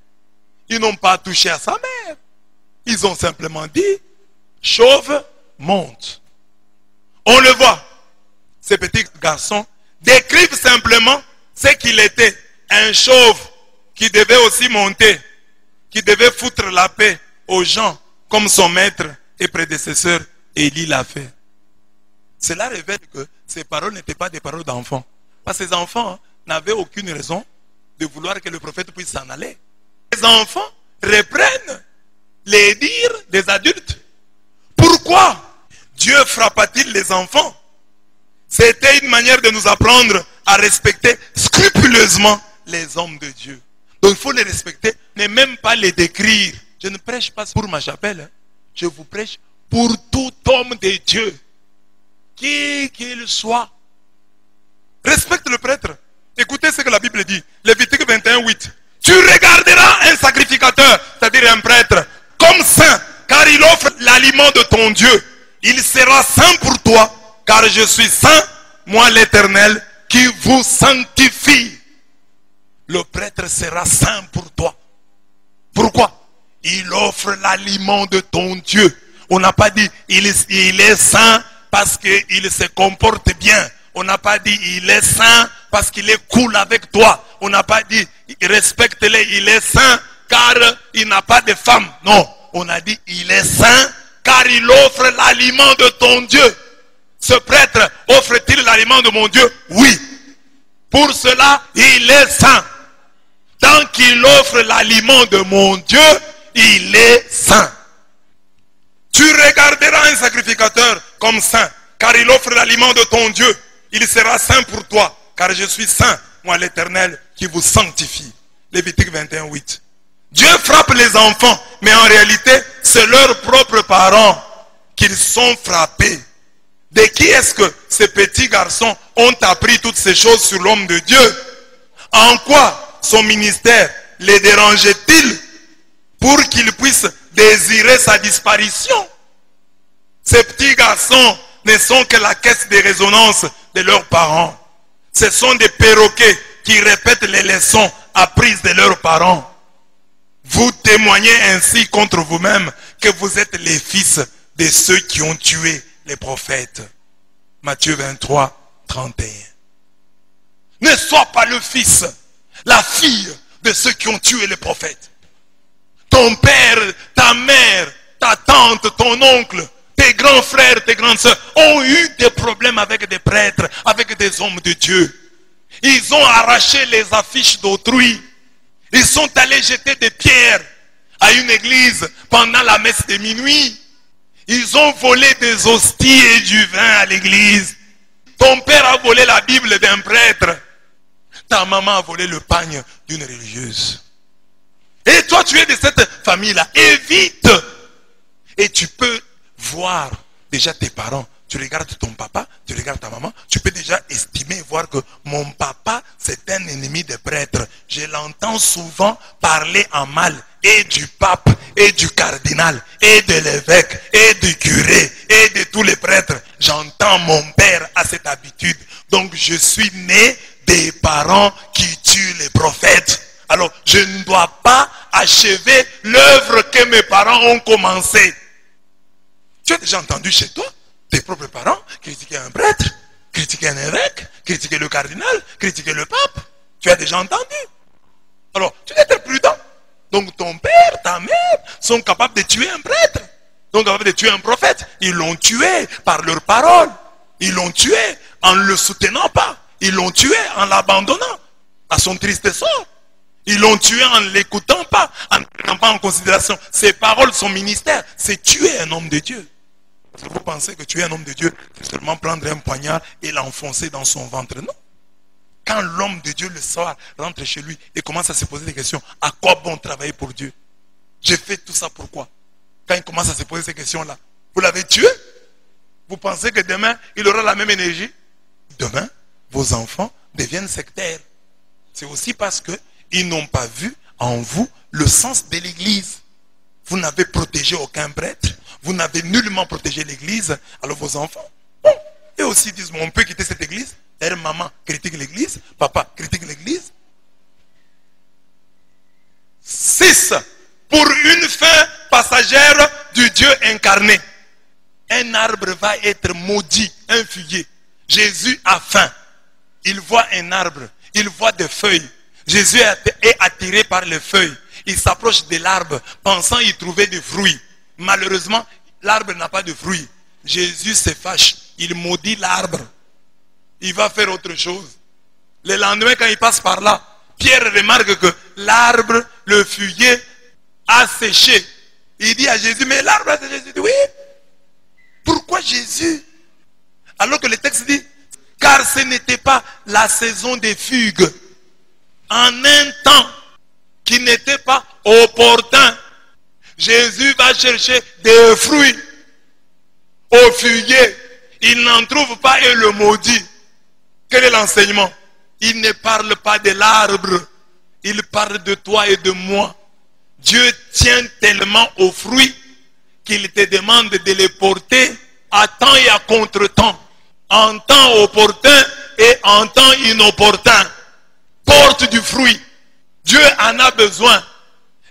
Ils n'ont pas touché à sa mère. Ils ont simplement dit, chauve, monte. On le voit. Ces petits garçons décrivent simplement ce qu'il était. Un chauve qui devait aussi monter, qui devait foutre la paix aux gens, comme son maître et prédécesseur Élie l'a fait. Cela révèle que ces paroles n'étaient pas des paroles d'enfants. Parce que ces enfants n'avaient aucune raison de vouloir que le prophète puisse s'en aller. Les enfants reprennent les dires des adultes. Pourquoi Dieu frappa-t-il les enfants? C'était une manière de nous apprendre à respecter scrupuleusement les hommes de Dieu. Donc il faut les respecter, mais même pas les décrire. Je ne prêche pas pour ma chapelle. Je vous prêche pour tout homme de Dieu. Qui qu'il soit. Respecte le prêtre. Écoutez ce que la Bible dit. Lévitique 21:8. Tu regarderas un sacrificateur, c'est-à-dire un prêtre, comme saint, car il offre l'aliment de ton Dieu. Il sera saint pour toi, car je suis saint, moi l'Éternel, qui vous sanctifie. Le prêtre sera saint pour toi. Pourquoi? Il offre l'aliment de ton Dieu. On n'a pas dit il est saint parce qu'il se comporte bien. On n'a pas dit il est saint parce qu'il est cool avec toi. On n'a pas dit respecte-le, il est saint car il n'a pas de femme. Non, on a dit il est saint car il offre l'aliment de ton Dieu. Ce prêtre offre-t-il l'aliment de mon Dieu? Oui. Pour cela, il est saint. Tant qu'il offre l'aliment de mon Dieu, il est saint. Tu regarderas un sacrificateur comme saint, car il offre l'aliment de ton Dieu. Il sera saint pour toi, car je suis saint, moi l'Éternel, qui vous sanctifie. Lévitique 21:8. Dieu frappe les enfants, mais en réalité, c'est leurs propres parents qu'ils sont frappés. De qui est-ce que ces petits garçons ont appris toutes ces choses sur l'homme de Dieu? En quoi son ministère les dérangeait-il pour qu'ils puissent désirer sa disparition? Ces petits garçons ne sont que la caisse de résonance de leurs parents. Ce sont des perroquets qui répètent les leçons apprises de leurs parents. Vous témoignez ainsi contre vous-même que vous êtes les fils de ceux qui ont tué les prophètes. Matthieu 23:31. Ne sois pas le fils, la fille de ceux qui ont tué les prophètes. Ton père, ta mère, ta tante, ton oncle, tes grands frères, tes grandes sœurs ont eu des problèmes avec des prêtres, avec des hommes de Dieu. Ils ont arraché les affiches d'autrui. Ils sont allés jeter des pierres à une église pendant la messe de minuit. Ils ont volé des hosties et du vin à l'église. Ton père a volé la Bible d'un prêtre. Ta maman a volé le pagne d'une religieuse. Et toi, tu es de cette famille-là. Évite. Et tu peux voir déjà tes parents. Tu regardes ton papa, tu regardes ta maman. Tu peux déjà estimer et voir que mon papa, c'est un ennemi des prêtres. Je l'entends souvent parler en mal. Et du pape, et du cardinal, et de l'évêque, et du curé, et de tous les prêtres. J'entends mon père à cette habitude. Donc je suis né des parents qui tuent les prophètes. Alors je ne dois pas achever l'œuvre que mes parents ont commencé. Tu as déjà entendu chez toi tes propres parents critiquer un prêtre, critiquer un évêque, critiquer le cardinal, critiquer le pape? Tu as déjà entendu? Alors tu dois être prudent. Donc ton père, ta mère sont capables de tuer un prêtre, sont capables de tuer un prophète. Ils l'ont tué par leurs paroles. Ils l'ont tué en ne le soutenant pas. Ils l'ont tué en l'abandonnant à son triste sort. Ils l'ont tué en ne l'écoutant pas, en ne prenant pas en considération ses paroles, son ministère. C'est tuer un homme de Dieu. Parce que vous pensez que tuer un homme de Dieu, c'est seulement prendre un poignard et l'enfoncer dans son ventre. Non. Quand l'homme de Dieu le soir rentre chez lui et commence à se poser des questions, à quoi bon travailler pour Dieu? J'ai fait tout ça pourquoi? Quand il commence à se poser ces questions-là, vous l'avez tué? Vous pensez que demain, il aura la même énergie? Demain, vos enfants deviennent sectaires. C'est aussi parce qu'ils n'ont pas vu en vous le sens de l'église. Vous n'avez protégé aucun prêtre, vous n'avez nullement protégé l'église, alors vos enfants, bon, et aussi disent, on peut quitter cette église? D'ailleurs, maman critique l'église, papa critique l'église. 6. Pour une fin passagère du Dieu incarné. Un arbre va être maudit, un figuier. Jésus a faim. Il voit un arbre, il voit des feuilles. Jésus est attiré par les feuilles. Il s'approche de l'arbre pensant y trouver des fruits. Malheureusement, l'arbre n'a pas de fruits. Jésus se fâche, il maudit l'arbre. Il va faire autre chose. Le lendemain, quand il passe par là, Pierre remarque que l'arbre, le figuier, a séché. Il dit à Jésus, mais l'arbre a séché. Jésus dit, oui. Pourquoi Jésus? Alors que le texte dit, car ce n'était pas la saison des figues. En un temps qui n'était pas opportun, Jésus va chercher des fruits au figuier. Il n'en trouve pas et le maudit. Quel est l'enseignement? Il ne parle pas de l'arbre. Il parle de toi et de moi. Dieu tient tellement aux fruits qu'il te demande de les porter à temps et à contre-temps. En temps opportun et en temps inopportun. Porte du fruit. Dieu en a besoin.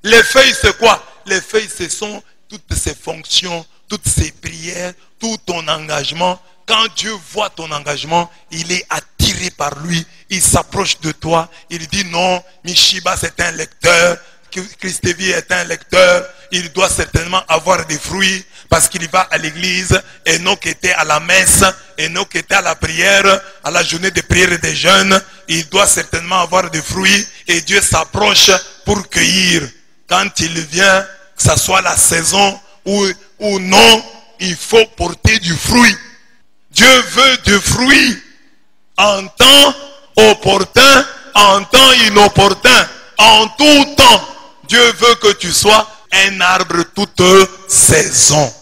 Les feuilles, c'est quoi? Les feuilles, ce sont toutes ces fonctions, toutes ces prières, tout ton engagement. Quand Dieu voit ton engagement, il est attiré par lui. Il s'approche de toi. Il dit non, Mishiba c'est un lecteur. Christevi est un lecteur. Il doit certainement avoir des fruits parce qu'il va à l'église. Enoch était à la messe. Enoch était à la prière, à la journée de prière des jeunes. Il doit certainement avoir des fruits et Dieu s'approche pour cueillir. Quand il vient, que ce soit la saison ou non, il faut porter du fruit. Dieu veut du fruit en temps opportun, en temps inopportun, en tout temps. Dieu veut que tu sois un arbre toute saison.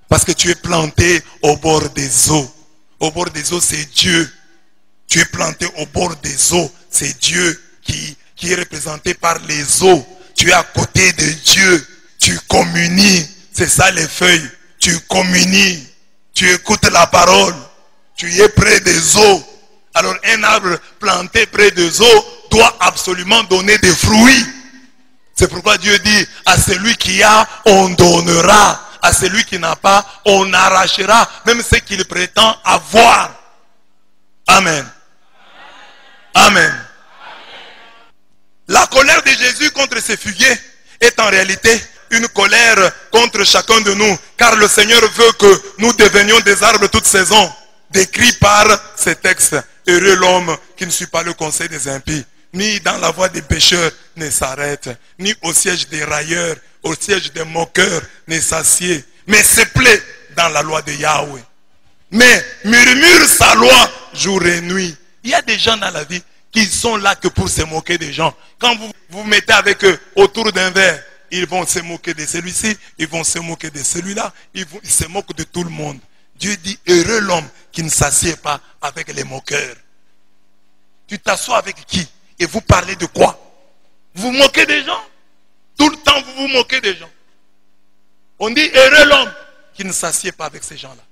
Parce que tu es planté au bord des eaux. Au bord des eaux, c'est Dieu. Tu es planté au bord des eaux. C'est Dieu qui est représenté par les eaux. Tu es à côté de Dieu. Tu communies. C'est ça les feuilles. Tu communies. Tu écoutes la parole. Tu es près des eaux. Alors un arbre planté près des eaux doit absolument donner des fruits. C'est pourquoi Dieu dit, à celui qui a, on donnera. À celui qui n'a pas, on arrachera. Même ce qu'il prétend avoir. Amen. Amen. La colère de Jésus contre ces figuiers est en réalité une colère contre chacun de nous. Car le Seigneur veut que nous devenions des arbres toute saison. Décrit par ces textes. Heureux l'homme qui ne suit pas le conseil des impies, ni dans la voie des pécheurs ne s'arrête, ni au siège des railleurs, au siège des moqueurs ne s'assied, mais se plaît dans la loi de Yahweh. Mais murmure sa loi jour et nuit. Il y a des gens dans la vie qui sont là que pour se moquer des gens. Quand vous vous mettez avec eux autour d'un verre, ils vont se moquer de celui-ci, ils vont se moquer de celui-là, ils se moquent de tout le monde. Dieu dit, heureux l'homme qui ne s'assied pas avec les moqueurs. Tu t'assois avec qui? Et vous parlez de quoi? Vous moquez des gens? Tout le temps vous vous moquez des gens. On dit, heureux l'homme qui ne s'assied pas avec ces gens-là.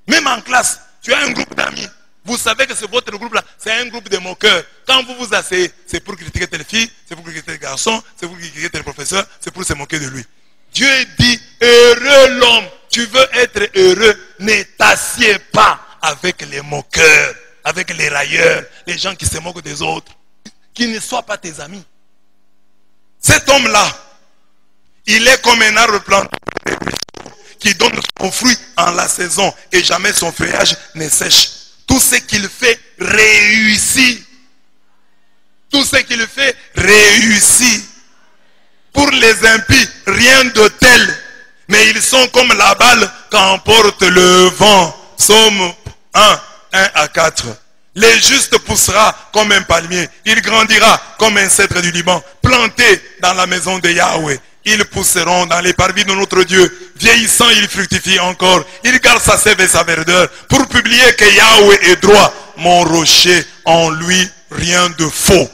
Même en classe, tu as un groupe d'amis. Vous savez que c'est votre groupe-là, c'est un groupe de moqueurs. Quand vous vous asseyez, c'est pour critiquer telle fille, c'est pour critiquer tel garçon, c'est pour critiquer tel professeur, c'est pour se moquer de lui. Dieu dit, heureux l'homme, tu veux être heureux, ne t'assieds pas avec les moqueurs, avec les railleurs, les gens qui se moquent des autres, qui ne soient pas tes amis. Cet homme-là, il est comme un arbre planté qui donne son fruit en la saison et jamais son feuillage ne sèche. Tout ce qu'il fait réussit. Tout ce qu'il fait réussit. Pour les impies, rien de tel. Mais ils sont comme la balle qu'emporte le vent. Psaume 1, 1 à 4. Le juste poussera comme un palmier. Il grandira comme un cèdre du Liban. Planté dans la maison de Yahweh. Ils pousseront dans les parvis de notre Dieu. Vieillissant, il fructifie encore. Il garde sa sève et sa verdeur. Pour publier que Yahweh est droit. Mon rocher, en lui, rien de faux.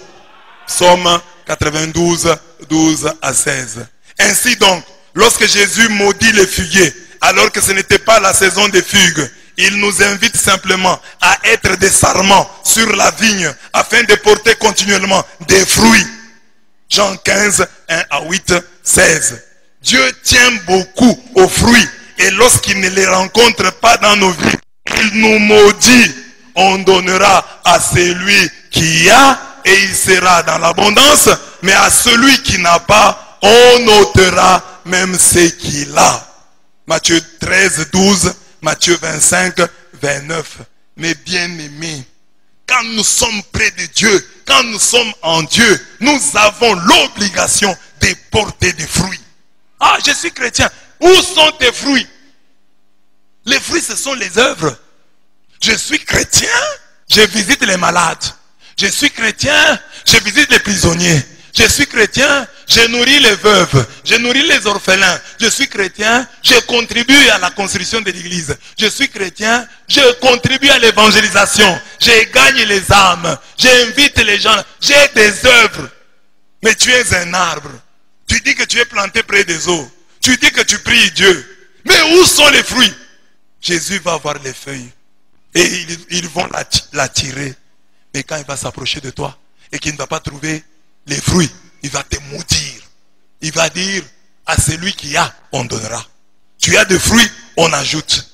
Psaume 92, 12 à 16. Ainsi donc, lorsque Jésus maudit les figuiers, alors que ce n'était pas la saison des figues, il nous invite simplement à être des sarments sur la vigne afin de porter continuellement des fruits. Jean 15, 1 à 8, 16. Dieu tient beaucoup aux fruits et lorsqu'il ne les rencontre pas dans nos vies, il nous maudit. On donnera à celui qui a et il sera dans l'abondance, mais à celui qui n'a pas, on ôtera même ce qu'il a. Matthieu 13, 12, Matthieu 25, 29. Mais bien aimés, quand nous sommes près de Dieu, quand quand nous sommes en Dieu, nous avons l'obligation de porter des fruits. Ah, je suis chrétien. Où sont tes fruits? Les fruits, ce sont les œuvres. Je suis chrétien, je visite les malades. Je suis chrétien, je visite les prisonniers. Je suis chrétien, je nourris les veuves, je nourris les orphelins. Je suis chrétien, je contribue à la construction de l'église. Je suis chrétien, je contribue à l'évangélisation. Je gagne les âmes, j'invite les gens. J'ai des œuvres. Mais tu es un arbre. Tu dis que tu es planté près des eaux. Tu dis que tu pries Dieu. Mais où sont les fruits? Jésus va voir les feuilles. Et ils vont l'attirer. Mais quand il va s'approcher de toi et qu'il ne va pas trouver les fruits, il va te maudire. Il va dire à celui qui a, on donnera. Tu as des fruits, on ajoute.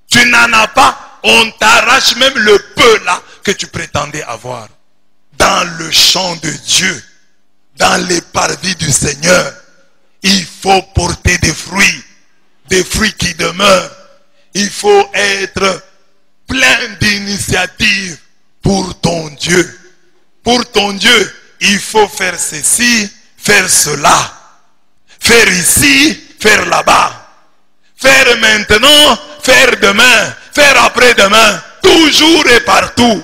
Tu n'en as pas, on t'arrache même le peu là que tu prétendais avoir. Dans le champ de Dieu, dans les parvis du Seigneur, il faut porter des fruits qui demeurent. Il faut être plein d'initiatives pour ton Dieu. Pour ton Dieu, il faut faire ceci, faire cela. Faire ici, faire là-bas. Faire maintenant, faire demain, faire après-demain. Toujours et partout.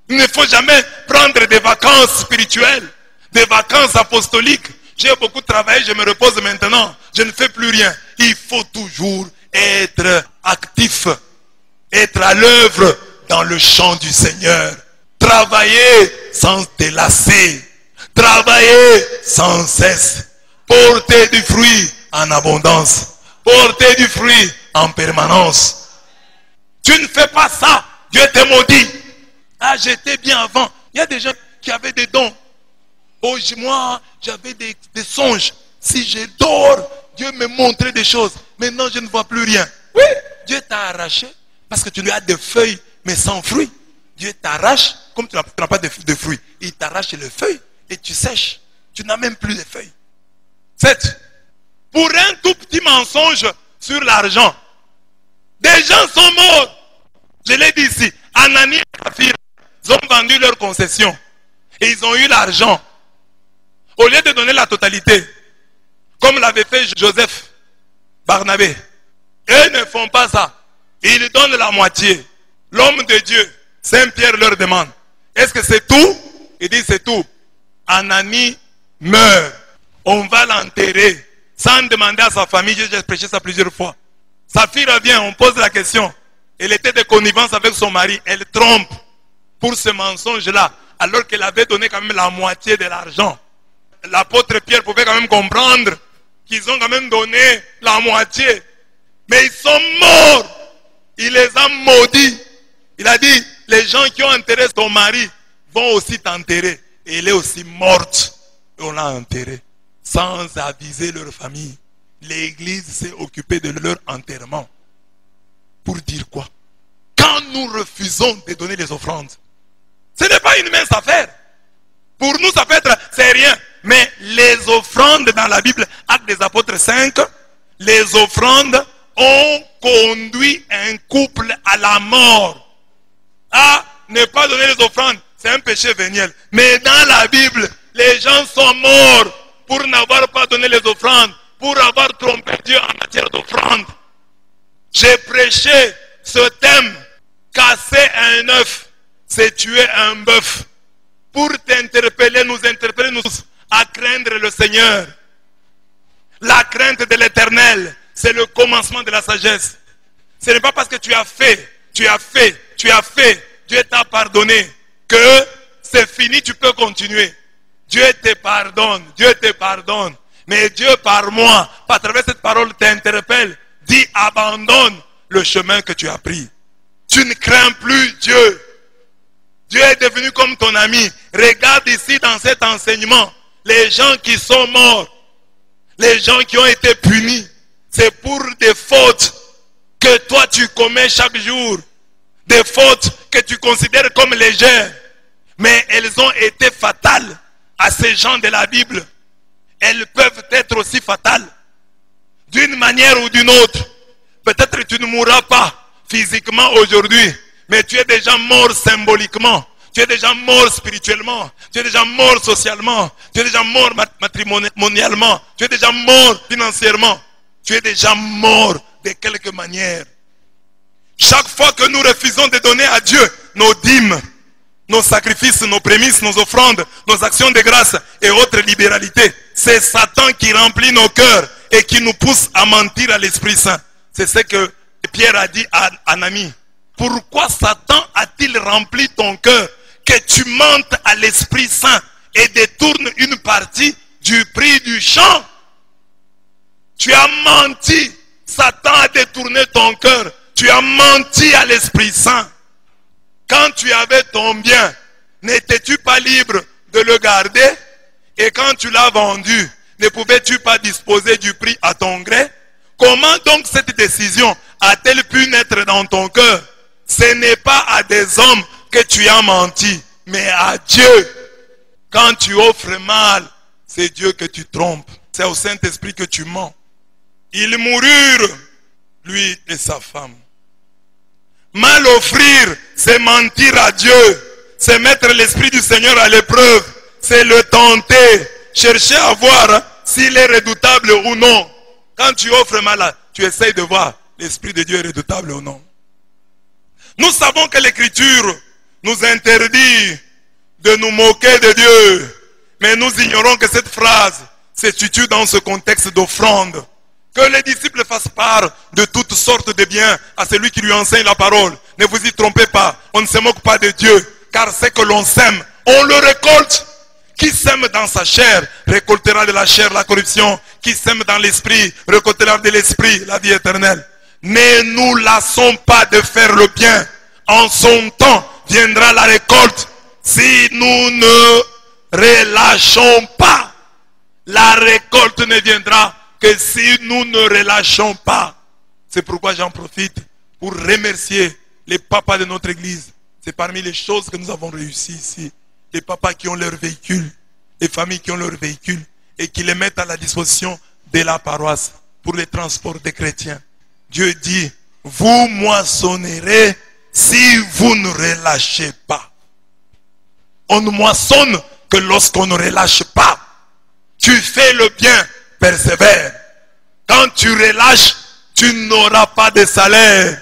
Il ne faut jamais prendre des vacances spirituelles, des vacances apostoliques. J'ai beaucoup travaillé, je me repose maintenant. Je ne fais plus rien. Il faut toujours être actif, être à l'œuvre dans le champ du Seigneur. Travailler sans te lasser. Travailler sans cesse. Porter du fruit en abondance. Porter du fruit en permanence. Tu ne fais pas ça, Dieu te maudit. Ah, j'étais bien avant. Il y a des gens qui avaient des dons. Oh, moi, j'avais des songes. Si je dors, Dieu me montrait des choses. Maintenant, je ne vois plus rien. Oui, Dieu t'a arraché parce que tu lui as des feuilles, mais sans fruits. Dieu t'arrache, comme tu n'as pas de fruits. Il t'arrache les feuilles et tu sèches. Tu n'as même plus de feuilles. 7. Pour un tout petit mensonge sur l'argent, des gens sont morts. Je l'ai dit ici. Anani et Saphira, ils ont vendu leur concession. Et ils ont eu l'argent. Au lieu de donner la totalité, comme l'avait fait Joseph, Barnabé, eux ne font pas ça. Ils donnent la moitié. L'homme de Dieu, Saint Pierre leur demande, est-ce que c'est tout? Il dit c'est tout. Anani meurt. On va l'enterrer. Sans demander à sa famille, j'ai prêché ça plusieurs fois. Sa fille revient, on pose la question. Elle était de connivence avec son mari. Elle trompe pour ce mensonge-là, alors qu'elle avait donné quand même la moitié de l'argent. L'apôtre Pierre pouvait quand même comprendre qu'ils ont quand même donné la moitié. Mais ils sont morts. Il les a maudits. Il a dit, les gens qui ont enterré ton mari vont aussi t'enterrer. Et elle est aussi morte. Et on l'a enterrée. Sans aviser leur famille. L'église s'est occupée de leur enterrement. Pour dire quoi? Quand nous refusons de donner les offrandes, ce n'est pas une mince affaire. Pour nous, ça peut être, c'est rien. Mais les offrandes dans la Bible, Actes des Apôtres 5, les offrandes ont conduit un couple à la mort. Ah, ne pas donner les offrandes, c'est un péché véniel. Mais dans la Bible, les gens sont morts pour n'avoir pas donné les offrandes, pour avoir trompé Dieu en matière d'offrandes. J'ai prêché ce thème, casser un œuf, c'est tuer un bœuf. Pour t'interpeller, nous à craindre le Seigneur. La crainte de l'Éternel, c'est le commencement de la sagesse. Ce n'est pas parce que tu as fait, Dieu t'a pardonné, que c'est fini, tu peux continuer. Dieu te pardonne. Mais Dieu par moi, à travers cette parole, t'interpelle, dit abandonne le chemin que tu as pris. Tu ne crains plus Dieu. Dieu est devenu comme ton ami. Regarde ici dans cet enseignement. Les gens qui sont morts, les gens qui ont été punis, c'est pour des fautes que toi tu commets chaque jour. Des fautes que tu considères comme légères. Mais elles ont été fatales à ces gens de la Bible. Elles peuvent être aussi fatales. D'une manière ou d'une autre. Peut-être tu ne mourras pas physiquement aujourd'hui. Mais tu es déjà mort symboliquement. Tu es déjà mort spirituellement. Tu es déjà mort socialement. Tu es déjà mort matrimonialement. Tu es déjà mort financièrement. Tu es déjà mort de quelque manière. Chaque fois que nous refusons de donner à Dieu nos dîmes, nos sacrifices, nos prémices, nos offrandes, nos actions de grâce et autres libéralités, c'est Satan qui remplit nos cœurs et qui nous pousse à mentir à l'Esprit Saint. C'est ce que Pierre a dit à Ananie. Pourquoi Satan a-t-il rempli ton cœur que tu mentes à l'Esprit Saint et détournes une partie du prix du champ? Tu as menti. Satan a détourné ton cœur. Tu as menti à l'Esprit Saint. Quand tu avais ton bien, n'étais-tu pas libre de le garder? Et quand tu l'as vendu, ne pouvais-tu pas disposer du prix à ton gré? Comment donc cette décision a-t-elle pu naître dans ton cœur? Ce n'est pas à des hommes que tu as menti, mais à Dieu. Quand tu offres mal, c'est Dieu que tu trompes. C'est au Saint-Esprit que tu mens. Ils moururent, lui et sa femme. Mal offrir, c'est mentir à Dieu. C'est mettre l'Esprit du Seigneur à l'épreuve. C'est le tenter. Chercher à voir s'il est redoutable ou non. Quand tu offres mal, tu essayes de voir l'Esprit de Dieu est redoutable ou non. Nous savons que l'Écriture nous interdit de nous moquer de Dieu. Mais nous ignorons que cette phrase se situe dans ce contexte d'offrande. Que les disciples fassent part de toutes sortes de biens à celui qui lui enseigne la parole. Ne vous y trompez pas, on ne se moque pas de Dieu. Car ce que l'on sème, on le récolte. Qui sème dans sa chair, récoltera de la chair la corruption. Qui sème dans l'esprit, récoltera de l'esprit la vie éternelle. Ne nous lassons pas de faire le bien. En son temps viendra la récolte. Si nous ne relâchons pas, la récolte ne viendra que si nous ne relâchons pas. C'est pourquoi j'en profite pour remercier les papas de notre église. C'est parmi les choses que nous avons réussi ici. Les papas qui ont leur véhicule, les familles qui ont leur véhicule et qui les mettent à la disposition de la paroisse pour les transports des chrétiens. Dieu dit, vous moissonnerez si vous ne relâchez pas. On ne moissonne que lorsqu'on ne relâche pas. Tu fais le bien, persévère. Quand tu relâches, tu n'auras pas de salaire.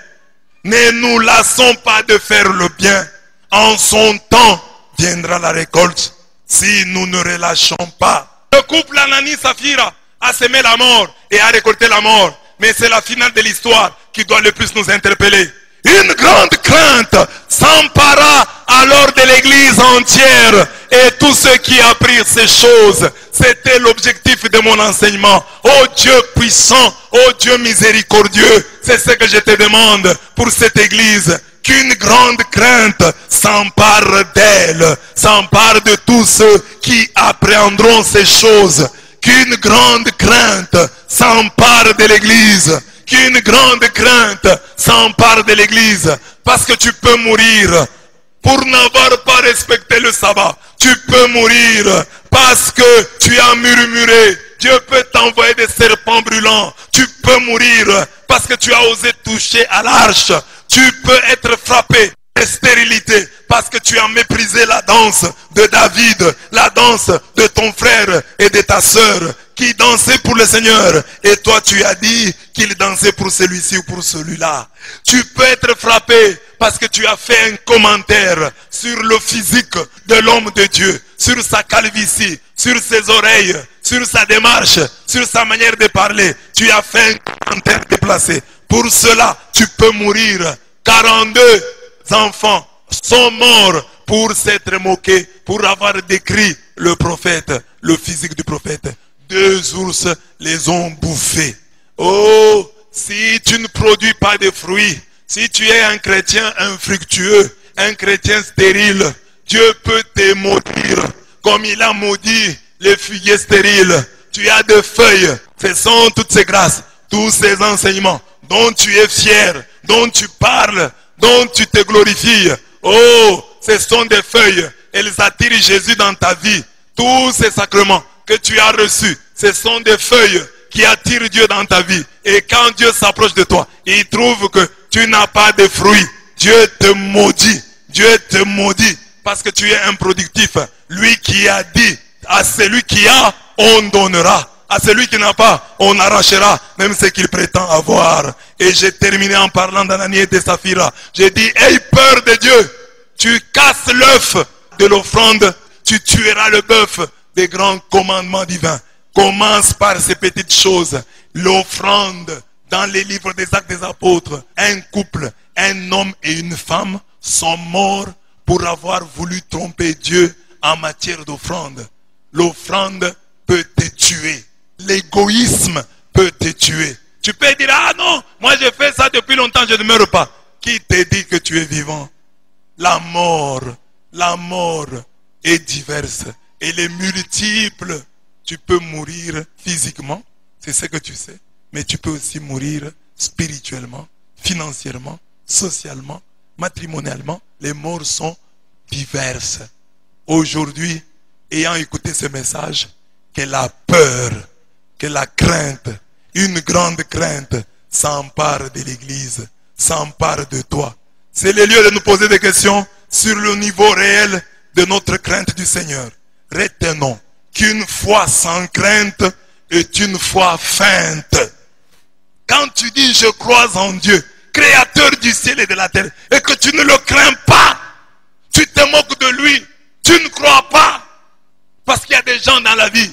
Ne nous lassons pas de faire le bien. En son temps viendra la récolte si nous ne relâchons pas. Le couple Anani-Saphira a semé la mort et a récolté la mort. Mais c'est la finale de l'histoire qui doit le plus nous interpeller. Une grande crainte s'empara alors de l'église entière et tous ceux qui apprirent ces choses. C'était l'objectif de mon enseignement. Oh Dieu puissant, oh Dieu miséricordieux, c'est ce que je te demande pour cette église. Qu'une grande crainte s'empare d'elle, s'empare de tous ceux qui appréhenderont ces choses. Qu'une grande crainte s'empare de l'église. Qu'une grande crainte s'empare de l'église. Parce que tu peux mourir pour n'avoir pas respecté le sabbat. Tu peux mourir parce que tu as murmuré. Dieu peut t'envoyer des serpents brûlants. Tu peux mourir parce que tu as osé toucher à l'arche. Tu peux être frappé de stérilité parce que tu as méprisé la danse de David, la danse de ton frère et de ta sœur qui dansaient pour le Seigneur. Et toi tu as dit qu'il dansait pour celui-ci ou pour celui-là. Tu peux être frappé parce que tu as fait un commentaire sur le physique de l'homme de Dieu, sur sa calvitie, sur ses oreilles, sur sa démarche, sur sa manière de parler. Tu as fait un commentaire déplacé. Pour cela, tu peux mourir. 42 enfants sont morts pour s'être moqués, pour avoir décrit le prophète, le physique du prophète. 2 ours les ont bouffés. Oh, si tu ne produis pas de fruits, si tu es un chrétien infructueux, un chrétien stérile, Dieu peut te maudire comme il a maudit les figuiers stériles. Tu as des feuilles. Ce sont toutes ces grâces, tous ces enseignements dont tu es fier, dont tu parles, dont tu te glorifies. Oh, ce sont des feuilles. Elles attirent Jésus dans ta vie. Tous ces sacrements que tu as reçus, ce sont des feuilles qui attirent Dieu dans ta vie. Et quand Dieu s'approche de toi, il trouve que tu n'as pas de fruits. Dieu te maudit. Dieu te maudit. parce que tu es improductif. Lui qui a dit, à celui qui a, on donnera. À celui qui n'a pas, on arrachera, même ce qu'il prétend avoir. Et j'ai terminé en parlant d'Ananias et de Saphira. J'ai dit, aie peur de Dieu. Tu casses l'œuf de l'offrande, tu tueras le bœuf des grands commandements divins. Commence par ces petites choses. L'offrande, dans les livres des Actes des Apôtres, un couple, un homme et une femme sont morts pour avoir voulu tromper Dieu en matière d'offrande. L'offrande peut te tuer. L'égoïsme peut te tuer. Tu peux dire, ah non, moi j'ai fait ça depuis longtemps, je ne meurs pas. Qui te dit que tu es vivant? La mort est diverse. Elle est multiple. Tu peux mourir physiquement, c'est ce que tu sais. Mais tu peux aussi mourir spirituellement, financièrement, socialement, matrimonialement. Les morts sont diverses. Aujourd'hui, ayant écouté ce message, que la peur, que la crainte, une grande crainte s'empare de l'Église, s'empare de toi. C'est le lieu de nous poser des questions sur le niveau réel de notre crainte du Seigneur. Retenons qu'une foi sans crainte est une foi feinte. Quand tu dis je crois en Dieu, créateur du ciel et de la terre, et que tu ne le crains pas, tu te moques de lui, tu ne crois pas. Parce qu'il y a des gens dans la vie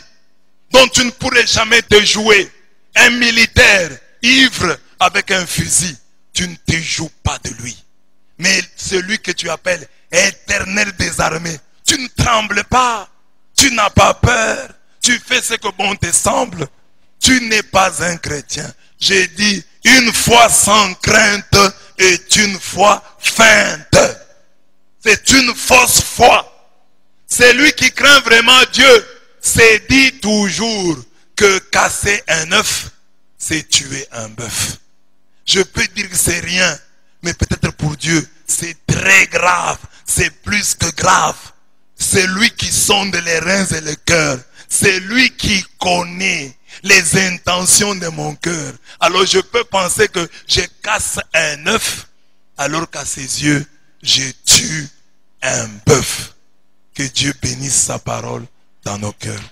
dont tu ne pourrais jamais te jouer. Un militaire ivre avec un fusil, tu ne te joues pas de lui. Mais celui que tu appelles éternel des armées, tu ne trembles pas, tu n'as pas peur, tu fais ce que bon te semble. Tu n'es pas un chrétien. J'ai dit, une foi sans crainte est une foi feinte. C'est une fausse foi. Celui qui craint vraiment Dieu s'est dit toujours que casser un œuf, c'est tuer un bœuf. Je peux dire que c'est rien, mais peut-être pour Dieu, c'est très grave. C'est plus que grave. C'est lui qui sonde les reins et le cœur. C'est lui qui connaît les intentions de mon cœur. Alors je peux penser que je casse un œuf, alors qu'à ses yeux, je tue un bœuf. Que Dieu bénisse sa parole dans nos cœurs.